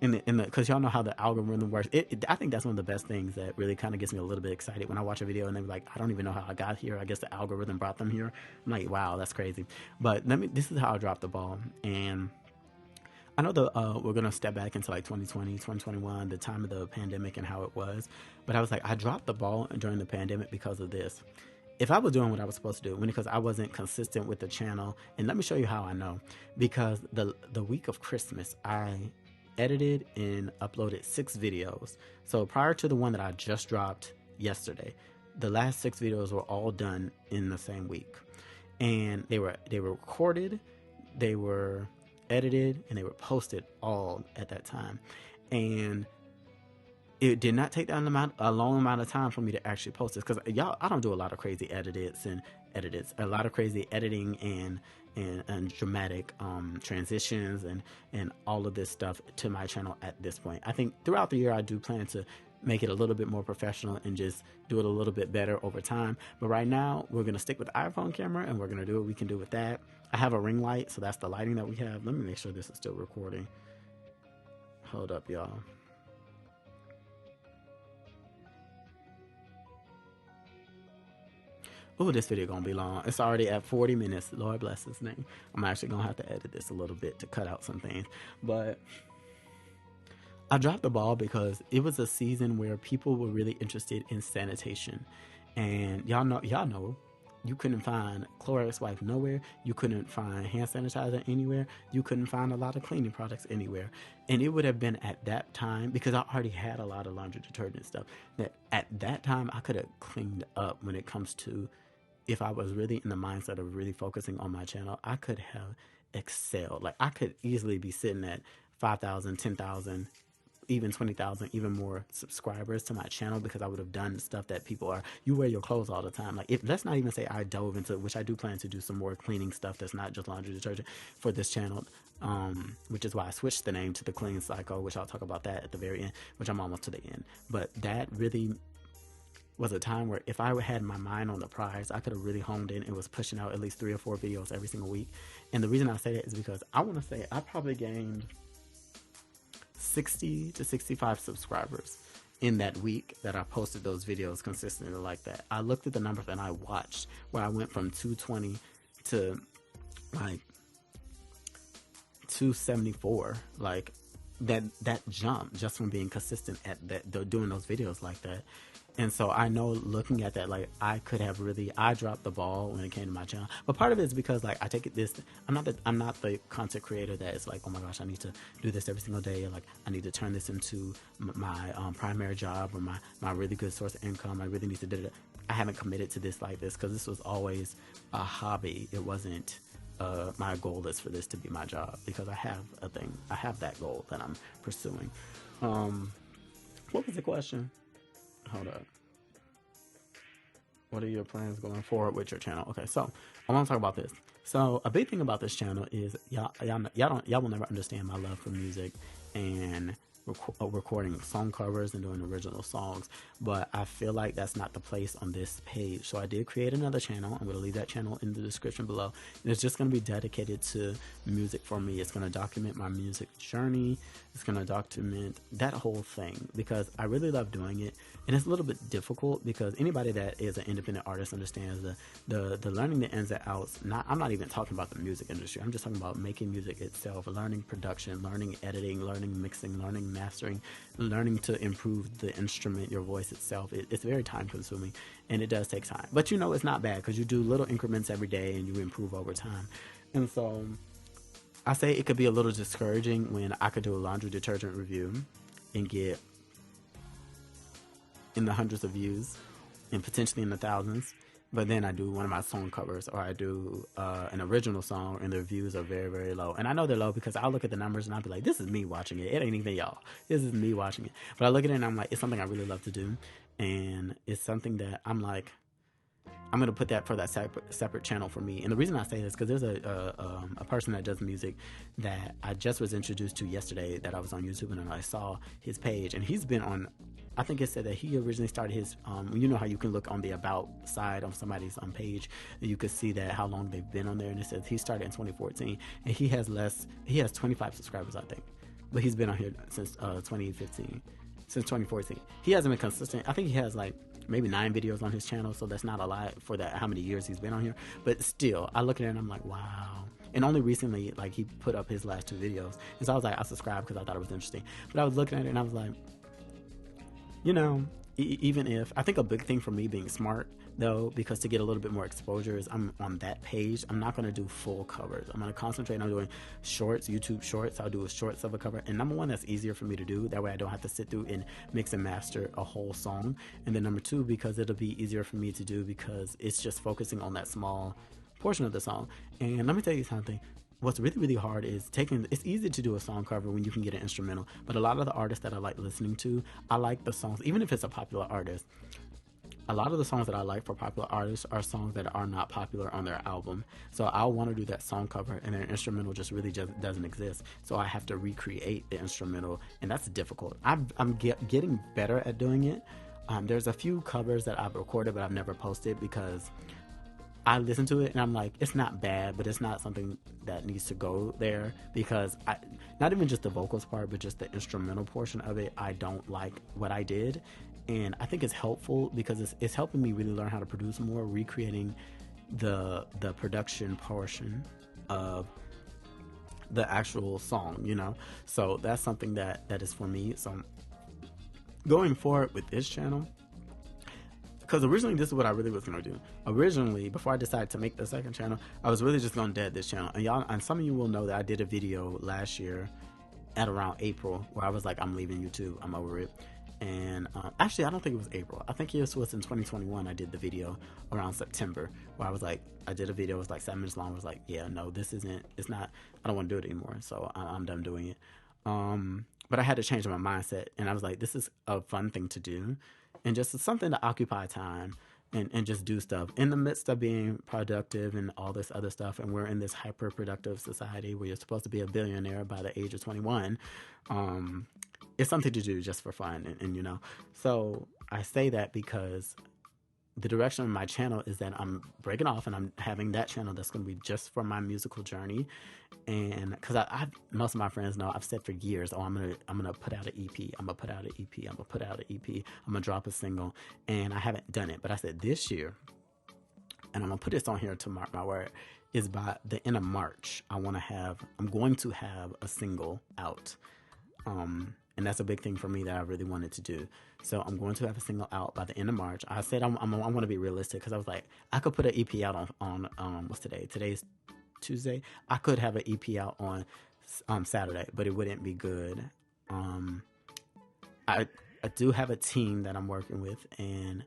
because y'all know how the algorithm works. I think that's one of the best things that really kind of gets me a little bit excited when I watch a video and they're like, I don't even know how I got here. I guess the algorithm brought them here. I'm like, wow, that's crazy. But this is how I dropped the ball. And I know we're going to step back into like 2020, 2021, the time of the pandemic and how it was. But I was like, I dropped the ball during the pandemic because of this. If I was doing what I was supposed to do, because I wasn't consistent with the channel, and let me show you how I know. Because the week of Christmas, I edited and uploaded 6 videos. So prior to the one that I just dropped yesterday, the last 6 videos were all done in the same week. And they were recorded, they were edited, and they were posted all at that time. And it did not take a long amount of time for me to actually post this, because y'all, I don't do a lot of crazy a lot of crazy editing and dramatic transitions and all of this stuff to my channel at this point. I think throughout the year I do plan to make it a little bit more professional and just do it a little bit better over time. But right now we're gonna stick with the iPhone camera and we're gonna do what we can do with that. I have a ring light, so that's the lighting that we have. Let me make sure this is still recording. Hold up, y'all. Oh, this video gonna be long. It's already at 40 minutes. Lord bless his name. I'm actually gonna have to edit this a little bit to cut out some things. But I dropped the ball because it was a season where people were really interested in sanitation. And y'all know You couldn't find Clorox wipe nowhere. You couldn't find hand sanitizer anywhere. You couldn't find a lot of cleaning products anywhere. And it would have been at that time, because I already had a lot of laundry detergent stuff, that at that time I could have cleaned up when it comes to, if I was really in the mindset of really focusing on my channel, I could have excelled. Like, I could easily be sitting at 5,000, 10,000, even 20,000, even more subscribers to my channel, because I would have done stuff that people are, you wear your clothes all the time. Like, if, let's not even say I dove into, which I do plan to do some more cleaning stuff that's not just laundry detergent for this channel, which is why I switched the name to the Clean Cycle, which I'll talk about that at the very end, which I'm almost to the end. But that really was a time where if I had my mind on the prize, I could have really honed in and was pushing out at least 3 or 4 videos every single week. And the reason I say that is because I want to say I probably gained 60 to 65 subscribers in that week that I posted those videos consistently like that. I looked at the numbers and I watched where I went from 220 to like 274, like that jump just from being consistent at that, doing those videos like that. And so I know, looking at that, like, I could have really, I dropped the ball when it came to my channel. But part of it is because, like, I take it this, I'm not the content creator that is like, oh my gosh, I need to do this every single day. Like, I need to turn this into my primary job or my really good source of income. I really need to do it. I haven't committed to this like this because this was always a hobby. It wasn't my goal is for this to be my job, because I have a thing. I have that goal that I'm pursuing. What was the question? Hold up. What are your plans going forward with your channel? Okay, so I want to talk about this. So a big thing about this channel is y'all will never understand my love for music and recording song covers and doing original songs, but I feel like that's not the place on this page. So I did create another channel. I'm going to leave that channel in the description below. And it's just going to be dedicated to music for me. It's going to document my music journey. It's going to document that whole thing, because I really love doing it. And it's a little bit difficult because anybody that is an independent artist understands the learning the ins and outs. I'm not even talking about the music industry. I'm just talking about making music itself, learning production, learning editing, learning mixing, learning mastering, learning to improve the instrument, your voice itself. It's very time consuming, and it does take time. But it's not bad, because you do little increments every day and you improve over time. And so I say it could be a little discouraging when I could do a laundry detergent review and get in the hundreds of views and potentially in the thousands, but then I do one of my song covers, or I do an original song, and the views are very, very low. And I know they're low because I'll look at the numbers and I'll be like, this is me watching it. It ain't even y'all. This is me watching it. But I look at it and I'm like, it's something I really love to do. And it's something that I'm like, I'm going to put that for that separate channel for me. And the reason I say this is because there's a person that does music that I just was introduced to yesterday, that I was on YouTube and I saw his page, and he's been on, I think it said that he originally started his, you know how you can look on the about side of somebody's page, and you could see that how long they've been on there, and it says he started in 2014, and he has 25 subscribers, I think, but he's been on here since 2015, since 2014. He hasn't been consistent. I think he has like maybe 9 videos on his channel, so that's not a lot for that, how many years he's been on here, but still, I look at it and I'm like, wow. And only recently, like, he put up his last 2 videos, and so I was like, I subscribed because I thought it was interesting, but I was looking at it and I was like, even if, I think a big thing for me being smart, though, because to get a little bit more exposure, is I'm on that page, I'm not going to do full covers. I'm going to concentrate on doing shorts, YouTube shorts. I'll do a shorts of a cover. And number one, that's easier for me to do. That way I don't have to sit through and mix and master a whole song. And then number 2, because it'll be easier for me to do because it's just focusing on that small portion of the song. And let me tell you something. What's really, really hard is it's easy to do a song cover when you can get an instrumental, but a lot of the artists that I like listening to, I like the songs, even if it's a popular artist, a lot of the songs that I like for popular artists are songs that are not popular on their album. So I'll want to do that song cover, and their instrumental just really just doesn't exist. So I have to recreate the instrumental, and that's difficult. I'm getting better at doing it. There's a few covers that I've recorded, but I've never posted because I listen to it and I'm like, it's not bad, but it's not something that needs to go there, because not even just the vocals part, but just the instrumental portion of it, I don't like what I did. And I think it's helpful because it's helping me really learn how to produce more, recreating the production portion of the actual song, So that's something that is for me. So going forward with this channel, because originally this is what I really was gonna do. Originally, before I decided to make the second channel, I was really just gonna dead this channel. And y'all, and some of you will know that I did a video last year at around April where I was like, I'm leaving YouTube, I'm over it. And actually, I don't think it was April. I think it was in 2021. I did the video around September where I was like, I did a video. It was like 7 minutes long. I was like, yeah, no, this isn't. It's not. I don't want to do it anymore. So I'm done doing it. But I had to change my mindset, and I was like, this is a fun thing to do, and just something to occupy time and just do stuff in the midst of being productive and all this other stuff. And we're in this hyper productive society where you're supposed to be a billionaire by the age of 21. It's something to do just for fun, and you know. So I say that because the direction of my channel is that I'm breaking off and I'm having that channel that's going to be just for my musical journey. And because I most of my friends know, I've said for years, oh, I'm gonna put out an EP, I'm gonna put out an EP, I'm gonna put out an EP, I'm gonna drop a single, and I haven't done it. But I said this year, and I'm gonna put this on here to mark my word, is by the end of March, I'm going to have a single out. And that's a big thing for me that I really wanted to do. So I'm going to have a single out by the end of March. I said I'm going to be realistic because I was like, I could put an EP out on what's today? Today's Tuesday. I could have an EP out on Saturday, but it wouldn't be good. I do have a team that I'm working with, and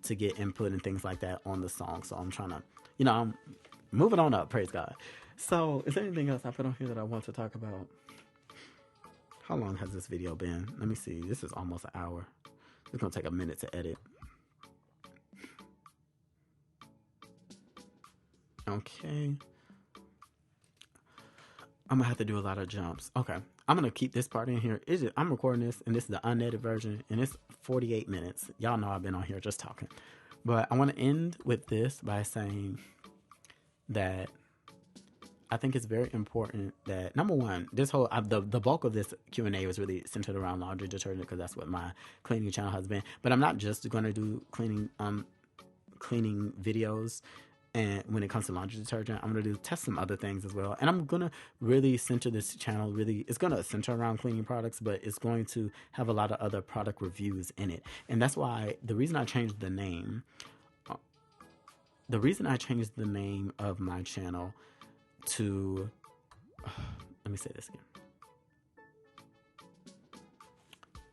to get input and things like that on the song. So I'm trying to, I'm moving on up. Praise God. So is there anything else I put on here that I want to talk about? How long has this video been? Let me see. This is almost an hour. It's going to take a minute to edit. Okay. I'm going to have to do a lot of jumps. Okay. I'm going to keep this part in here. I'm recording this, and this is the unedited version, and it's 48 minutes. Y'all know I've been on here just talking. But I want to end with this by saying that I think it's very important that, number one, this whole the bulk of this Q&A was really centered around laundry detergent because that's what my cleaning channel has been. But I'm not just going to do cleaning videos. And when it comes to laundry detergent, I'm going to test some other things as well. And I'm going to really center this channel. It's going to center around cleaning products, but it's going to have a lot of other product reviews in it. And that's why the reason I changed the name of my channel to, let me say this again.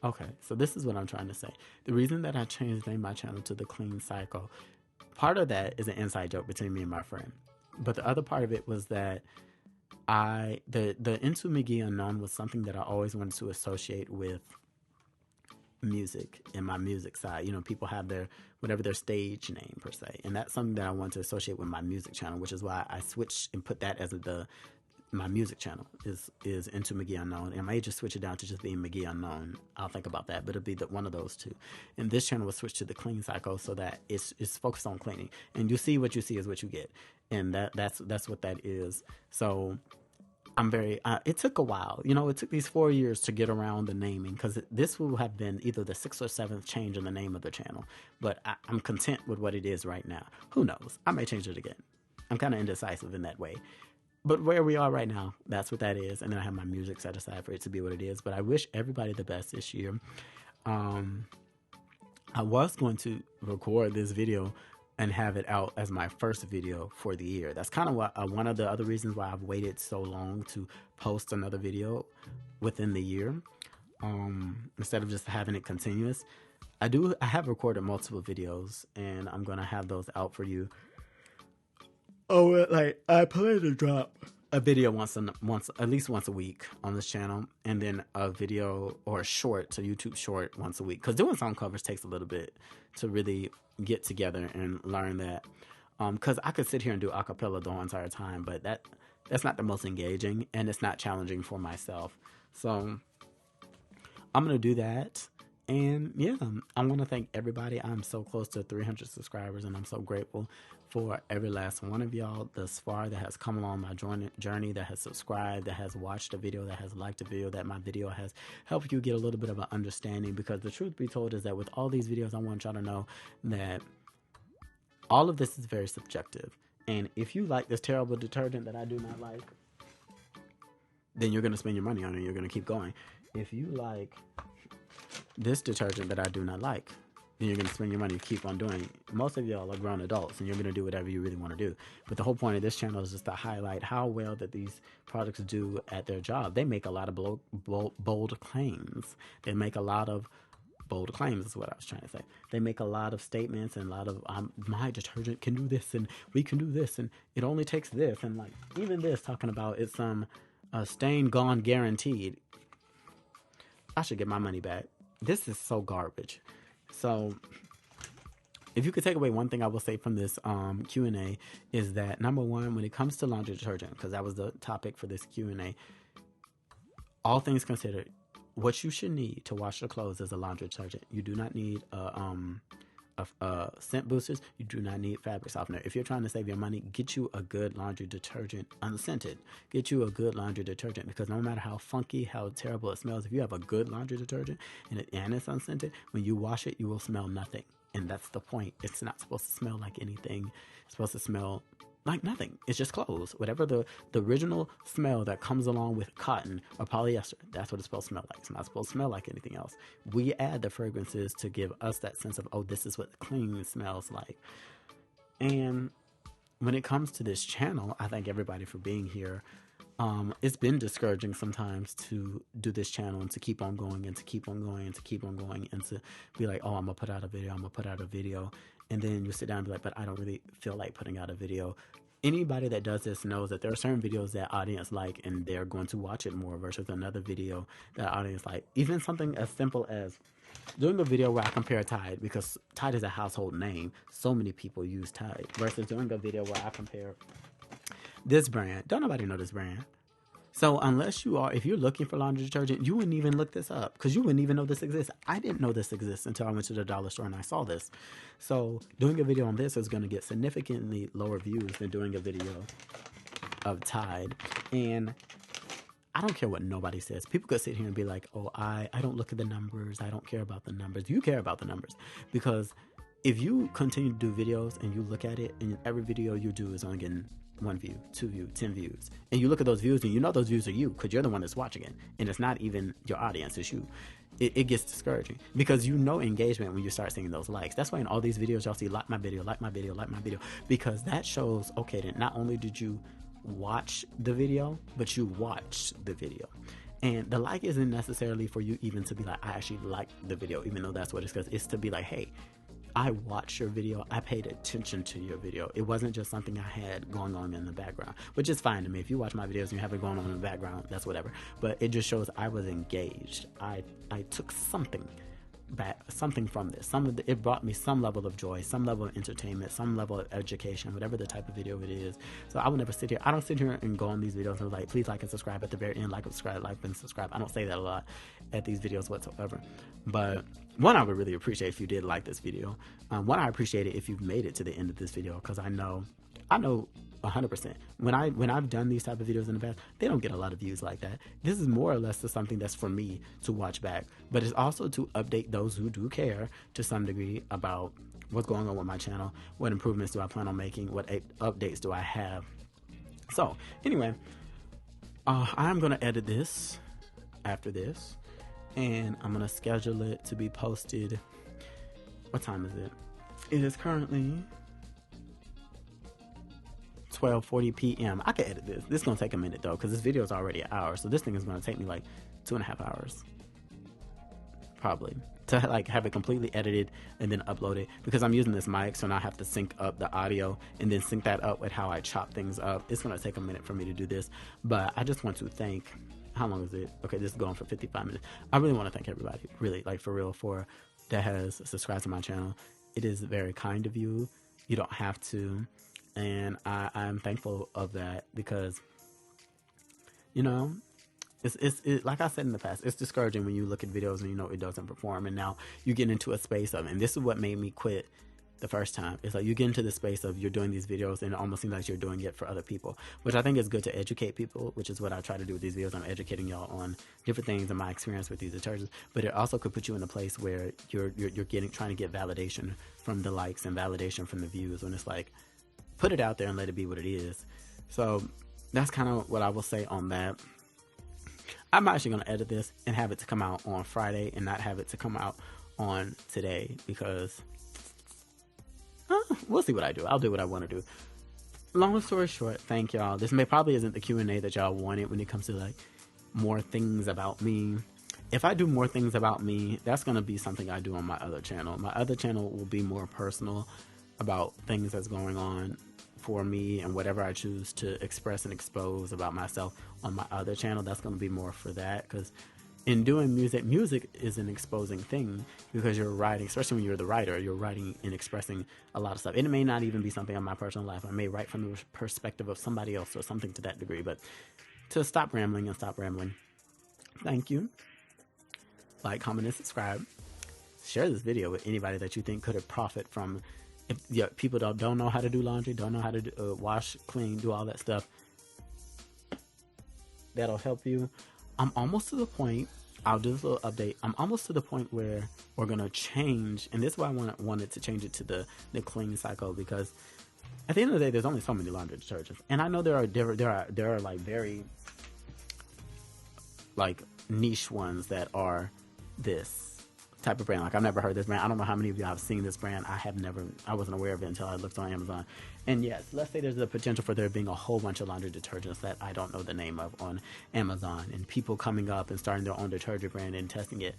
Okay, so this is what I'm trying to say. The reason that I changed the name of my channel to The Clean Cycle, part of that is an inside joke between me and my friend. But the other part of it was that the Into McGee Unknown was something that I always wanted to associate with music and my music side. People have their stage name per se, and that's something that I want to associate with my music channel, which is why I switched and put that as my music channel is Into McGee Unknown, and I may just switch it down to just being McGee Unknown. I'll think about that, but it'll be one of those two. And this channel was switched to The Clean Cycle so that it's focused on cleaning, and you see what you see is what you get, and that's what that is. So I'm very, it took a while, it took these 4 years to get around the naming, because this will have been either the 6th or 7th change in the name of the channel, but I'm content with what it is right now. Who knows? I may change it again. I'm kind of indecisive in that way, but where we are right now, that's what that is. And then I have my music set aside for it to be what it is, but I wish everybody the best this year. I was going to record this video and have it out as my first video for the year. That's kind of one of the other reasons why I've waited so long to post another video within the year, instead of just having it continuous. I have recorded multiple videos, and I'm gonna have those out for you. Oh, I plan to drop a video at least once a week on this channel, and then a video or a YouTube short once a week. Because doing song covers takes a little bit to really get together and learn that. Because I could sit here and do a cappella the whole entire time, but that's not the most engaging, and it's not challenging for myself. So I'm gonna do that. And yeah, I want to thank everybody. I'm so close to 300 subscribers, and I'm so grateful for every last one of y'all thus far that has come along my journey, that has subscribed, that has watched a video, that has liked a video, that my video has helped you get a little bit of an understanding. Because the truth be told is that with all these videos, I want y'all to know that all of this is very subjective. And if you like this terrible detergent that I do not like, then you're going to spend your money on it and you're going to keep going. If you like this detergent that I do not like, then you're going to spend your money to keep on doing. Most of y'all are grown adults and you're going to do whatever you really want to do. But the whole point of this channel is just to highlight how well that these products do at their job. They make a lot of bold claims. They make a lot of bold claims is what I was trying to say. They make a lot of statements and a lot of my detergent can do this and we can do this and it only takes this, and like even this talking about it's stain gone guaranteed. I should get my money back. This is so garbage. So if you could take away one thing I will say from this Q&A is that, number one, when it comes to laundry detergent, because that was the topic for this Q&A, all things considered, what you should need to wash your clothes is a laundry detergent. You do not need scent boosters. You do not need fabric softener. If you're trying to save your money, get you a good laundry detergent, unscented. Get you a good laundry detergent, because no matter how funky, how terrible it smells, if you have a good laundry detergent and it's unscented, when you wash it, you will smell nothing. And that's the point. It's not supposed to smell like anything. It's supposed to smell like nothing. It's just clothes. Whatever the original smell that comes along with cotton or polyester, that's what it's supposed to smell like. It's not supposed to smell like anything else. We add the fragrances to give us that sense of, oh, this is what clean smells like. And when it comes to this channel, I thank everybody for being here. It's been discouraging sometimes to do this channel and to keep on going and to keep on going and to keep on going and to be like, oh, I'm gonna put out a video. And then you sit down and be like, but I don't really feel like putting out a video. Anybody that does this knows that there are certain videos that audience like and they're going to watch it more versus another video that audience like. Even something as simple as doing a video where I compare Tide, because Tide is a household name. So many people use Tide, versus doing a video where I compare this brand. Don't nobody know this brand. So if you're looking for laundry detergent, you wouldn't even look this up because you wouldn't even know this exists. I didn't know this exists until I went to the dollar store and I saw this. So doing a video on this is going to get significantly lower views than doing a video of Tide. And I don't care what nobody says. People could sit here and be like, oh, I don't look at the numbers. I don't care about the numbers. You care about the numbers, because if you continue to do videos and you look at it and every video you do is only getting 1 view, 2 views, 10 views, and you look at those views and you know those views are you because you're the one that's watching it, and it's not even your audience, it's you. It gets discouraging because you know engagement when you start seeing those likes. That's why in all these videos y'all see like my video, because that shows, okay, then not only did you watch the video, but you watched the video. And the like isn't necessarily for you even to be like, I actually like the video, even though that's what it's because it's to be like, hey, I watched your video. I paid attention to your video. It wasn't just something I had going on in the background, which is fine to me. If you watch my videos and you have it going on in the background, that's whatever. But it just shows I was engaged. I took something from this. It brought me some level of joy, some level of entertainment, some level of education, whatever the type of video it is. So I would never sit here. I don't sit here and go on these videos and like, please like and subscribe at the very end, like and subscribe. I don't say that a lot at these videos whatsoever. But one, I would really appreciate if you did like this video. One, I appreciate it if you've made it to the end of this video, because I know 100%. When I've done these type of videos in the past, they don't get a lot of views like that. This is more or less to something that's for me to watch back, but it's also to update those who do care to some degree about what's going on with my channel, what improvements do I plan on making, what updates do I have. So anyway, I'm gonna edit this after this, and I'm gonna schedule it to be posted. What time is it? It is currently 12:40 p.m. I can edit this. This is gonna take a minute though, because this video is already an hour, so this thing is gonna take me like 2.5 hours, probably, to like have it completely edited and then upload it, because I'm using this mic, so now I have to sync up the audio and then sync that up with how I chop things up. It's gonna take a minute for me to do this, but I just want to thank. How long is it? Okay, this is going for 55 minutes. I really want to thank everybody, really, like for real, that has subscribed to my channel. It is very kind of you. You don't have to. And I'm thankful of that, because, you know, it's like I said in the past, it's discouraging when you look at videos and you know it doesn't perform, and now you get into a space of, and this is what made me quit the first time. It's like you get into the space of you're doing these videos and it almost seems like you're doing it for other people, which I think is good to educate people, which is what I try to do with these videos. I'm educating y'all on different things and my experience with these detergents, but it also could put you in a place where you're trying to get validation from the likes and validation from the views, when it's like, put it out there and let it be what it is. So that's kind of what I will say on that. I'm actually going to edit this and have it to come out on Friday and not have it to come out on today because we'll see what I do. I'll do what I want to do. Long story short, thank y'all. This probably isn't the Q&A that y'all wanted when it comes to like more things about me. If I do more things about me, that's going to be something I do on my other channel. My other channel will be more personal about things that's going on for me and whatever I choose to express and expose about myself on my other channel. That's going to be more for that, because in doing music is an exposing thing, because you're writing, especially when you're the writer, you're writing and expressing a lot of stuff. It may not even be something in my personal life. I may write from the perspective of somebody else or something to that degree. But to stop rambling, thank you. Like, comment, and subscribe. Share this video with anybody that you think could have profit from. If people don't know how to do laundry, don't know how to wash, clean, do all that stuff, that'll help you. I'm almost to the point. I'll do this little update. I'm almost to the point where we're gonna change, and this is why I wanted to change it to the clean cycle, because at the end of the day, there's only so many laundry detergents, and I know there are like very like niche ones that are this type of brand. Like, I've never heard this brand. I don't know how many of you have seen this brand. I wasn't aware of it until I looked on Amazon. And yes, let's say there's the potential for there being a whole bunch of laundry detergents that I don't know the name of on Amazon, and people coming up and starting their own detergent brand and testing it.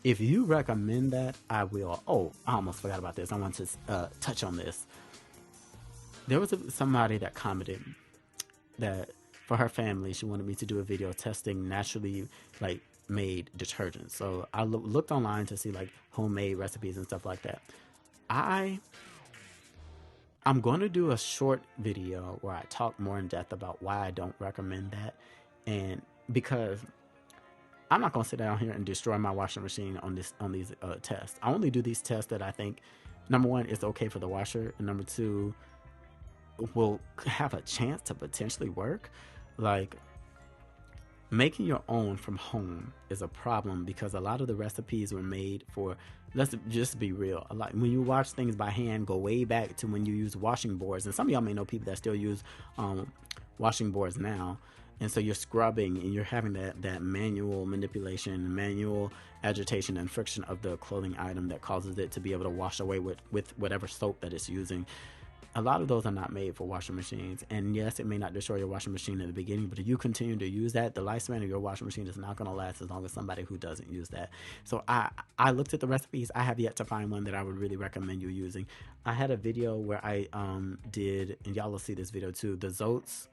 If you recommend that, I will. Oh, I almost forgot about this. I want to touch on this. There was somebody that commented that for her family, she wanted me to do a video testing naturally like made detergents. So I looked online to see like homemade recipes and stuff like that. I'm going to do a short video where I talk more in depth about why I don't recommend that, and because I'm not going to sit down here and destroy my washing machine on these tests. I only do these tests that I think, number one, it's okay for the washer, and number two, will have a chance to potentially work. Like, making your own from home is a problem, because a lot of the recipes were made for, let's just be real, a lot, when you wash things by hand, go way back to when you use washing boards. And some of y'all may know people that still use washing boards now. And so you're scrubbing and you're having that manual manipulation, manual agitation and friction of the clothing item that causes it to be able to wash away with whatever soap that it's using. A lot of those are not made for washing machines. And yes, it may not destroy your washing machine in the beginning, but if you continue to use that, the lifespan of your washing machine is not going to last as long as somebody who doesn't use that. So I looked at the recipes. I have yet to find one that I would really recommend you using. I had a video where I did, and y'all will see this video too, the Zotes,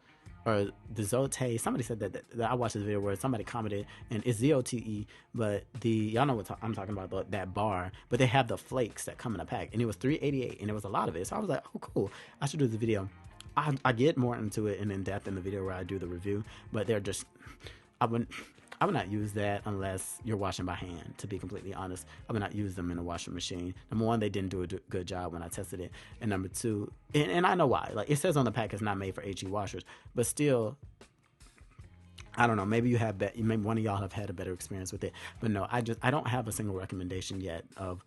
or the Zote. Somebody said that I watched this video where somebody commented, and it's ZOTE, but y'all know what I'm talking about, that bar, but they have the flakes that come in a pack, and it was $3.88, and there was a lot of it. So I was like, oh cool, I should do the video. I get more into it and in depth in the video where I do the review, but they're just, I would not use that unless you're washing by hand, to be completely honest. I would not use them in a washing machine. Number one, they didn't do a good job when I tested it. And number two, and I know why. Like, it says on the pack it's not made for HE washers. But still, I don't know. Maybe maybe one of y'all have had a better experience with it. But no, I don't have a single recommendation yet of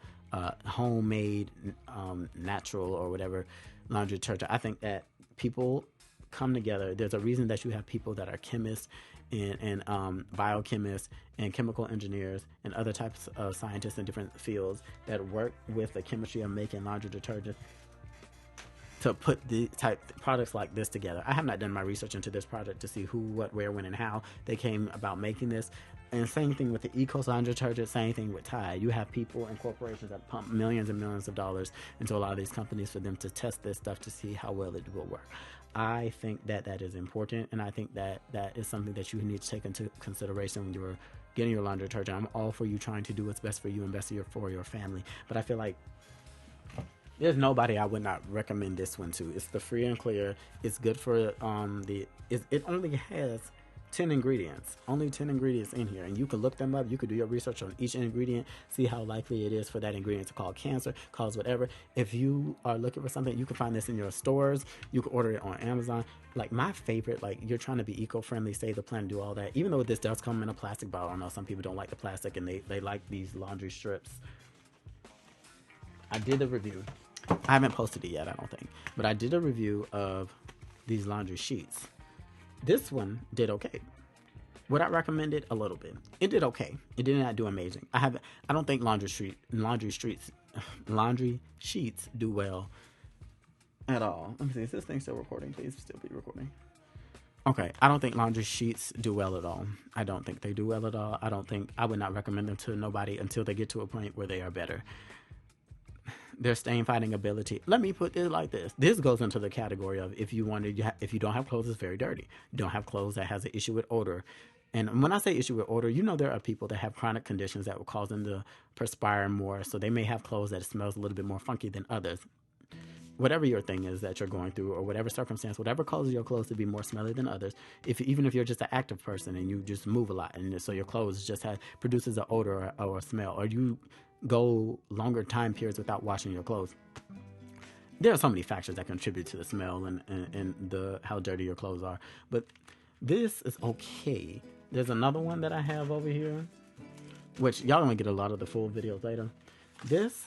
homemade, natural, or whatever laundry detergent. I think that people come together. There's a reason that you have people that are chemists and biochemists and chemical engineers and other types of scientists in different fields that work with the chemistry of making laundry detergent to put the type products like this together. I have not done my research into this product to see who, what, where, when, and how they came about making this. And same thing with the Ecos laundry detergent, same thing with Tide. You have people and corporations that pump millions and millions of dollars into a lot of these companies for them to test this stuff to see how well it will work. I think that is important, and I think that is something that you need to take into consideration when you're getting your laundry detergent. I'm all for you trying to do what's best for you and best for your family, but I feel like there's nobody I would not recommend this one to. It's the free and clear. It's good for it only has 10 ingredients, only 10 ingredients in here, and you can look them up. You can do your research on each ingredient, see how likely it is for that ingredient to cause cancer, cause whatever. If you are looking for something, you can find this in your stores. You can order it on Amazon. Like, my favorite, like, you're trying to be eco-friendly, save the planet, do all that. Even though this does come in a plastic bottle, I know some people don't like the plastic and they like these laundry strips. I did a review. I haven't posted it yet, I don't think, but I did a review of these laundry sheets. This one did okay. Would I recommend it? A little bit. It did okay. It did not do amazing. I don't think laundry sheets do well at all. Let me see. Is this thing still recording? Please still be recording. Okay, I don't think laundry sheets do well at all. I don't think they do well at all. I would not recommend them to nobody until they get to a point where they are better. Their stain fighting ability. Let me put it like this. This goes into the category of if you don't have clothes that's very dirty. You don't have clothes that has an issue with odor. And when I say issue with odor, you know there are people that have chronic conditions that will cause them to perspire more. So they may have clothes that smells a little bit more funky than others. Whatever your thing is that you're going through, or whatever circumstance, whatever causes your clothes to be more smelly than others, even if you're just an active person and you just move a lot, and so your clothes just produces an odor or a smell, or you go longer time periods without washing your clothes, there are so many factors that contribute to the smell and the how dirty your clothes are. But this is okay. There's another one that I have over here, which y'all gonna get a lot of the full videos later. This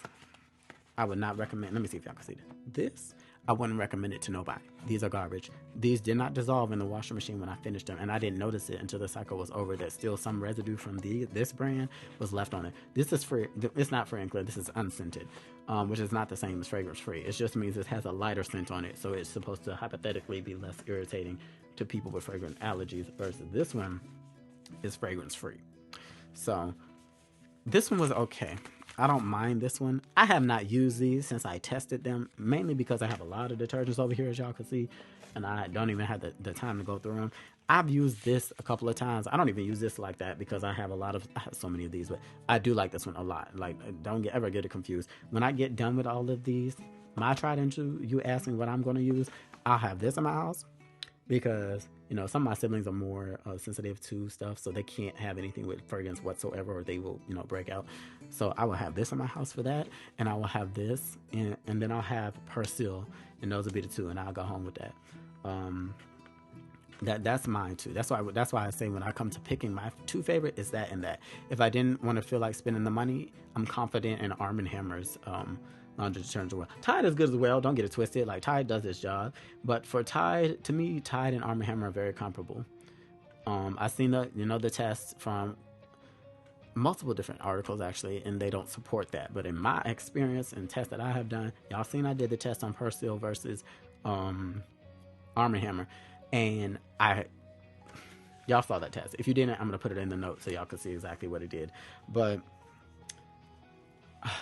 I would not recommend. Let me see if y'all can see it. This, I wouldn't recommend it to nobody. These are garbage. These did not dissolve in the washing machine when I finished them, and I didn't notice it until the cycle was over that still some residue from this brand was left on it. This is free. It's not free and clear. This is unscented, which is not the same as fragrance free. It just means it has a lighter scent on it, so it's supposed to hypothetically be less irritating to people with fragrance allergies, versus this one is fragrance free. So this one was okay. I don't mind this one. I have not used these since I tested them, mainly because I have a lot of detergents over here, as y'all can see, and I don't even have the time to go through them. I've used this a couple of times. I don't even use this like that because I have so many of these, but I do like this one a lot. Like, don't ever get it confused. When I get done with all of these, my tried and true, you ask me what I'm going to use, I'll have this in my house because, you know, some of my siblings are more sensitive to stuff, so they can't have anything with fragrance whatsoever, or they will, you know, break out. So I will have this in my house for that, and I will have this, and then I'll have Persil, and those will be the two, and I'll go home with that. That's mine too. That's why I say when I come to picking my two favorite is that and that. If I didn't want to feel like spending the money, I'm confident in Arm & Hammer's laundry detergent well. Tide is good as well. Don't get it twisted. Like, Tide does its job, but for Tide, to me, Tide and Arm & Hammer are very comparable. I've seen the tests from multiple different articles actually, and they don't support that. But in my experience and tests that I have done, y'all seen I did the test on Persil versus Arm & Hammer, and y'all saw that test. If you didn't, I'm gonna put it in the notes so y'all can see exactly what it did. But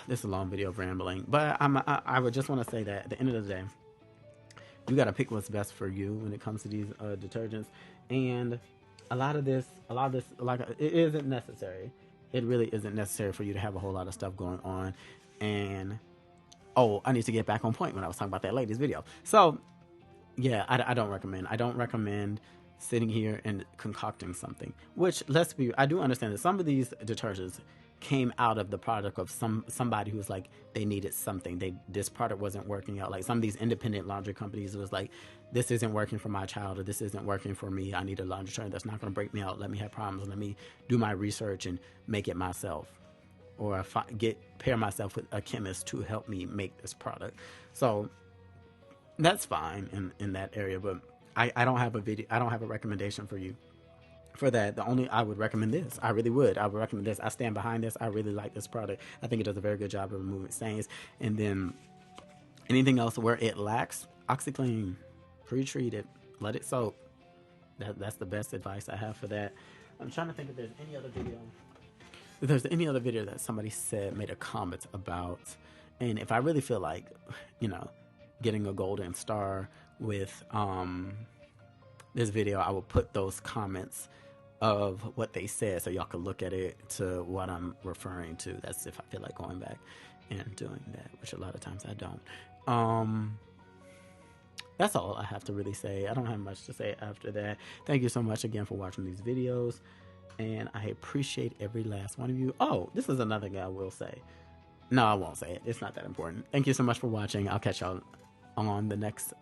this is a long video of rambling, but I would just want to say that at the end of the day, you got to pick what's best for you when it comes to these detergents. And a lot of this, like, it isn't necessary. It really isn't necessary for you to have a whole lot of stuff going on. And I need to get back on point when I was talking about that ladies video. So yeah, I don't recommend sitting here and concocting something, which, I do understand that some of these detergents came out of the product of somebody who was like, they needed something, this product wasn't working out. Like, some of these independent laundry companies, it was like, this isn't working for my child, or this isn't working for me, I need a laundry detergent that's not going to break me out, let me have problems, let me do my research and make it myself, or pair myself with a chemist to help me make this product. So that's fine in that area, but I don't have a recommendation for you for that. I would recommend this. I really would. I would recommend this. I stand behind this. I really like this product. I think it does a very good job of removing stains. And then anything else where it lacks, OxyClean, pre-treat it, let it soak. That's the best advice I have for that. I'm trying to think if there's any other video. If there's any other video that somebody made a comment about, and if I really feel like, getting a golden star with this video, I will put those comments of what they said so y'all can look at it to what I'm referring to. That's if I feel like going back and doing that, which a lot of times I don't. That's all I have to really say. I don't have much to say after that. Thank you so much again for watching these videos, and I appreciate every last one of you. Oh, this is another thing I will say. No, I won't say it. It's not that important. Thank you so much for watching. I'll catch y'all on the next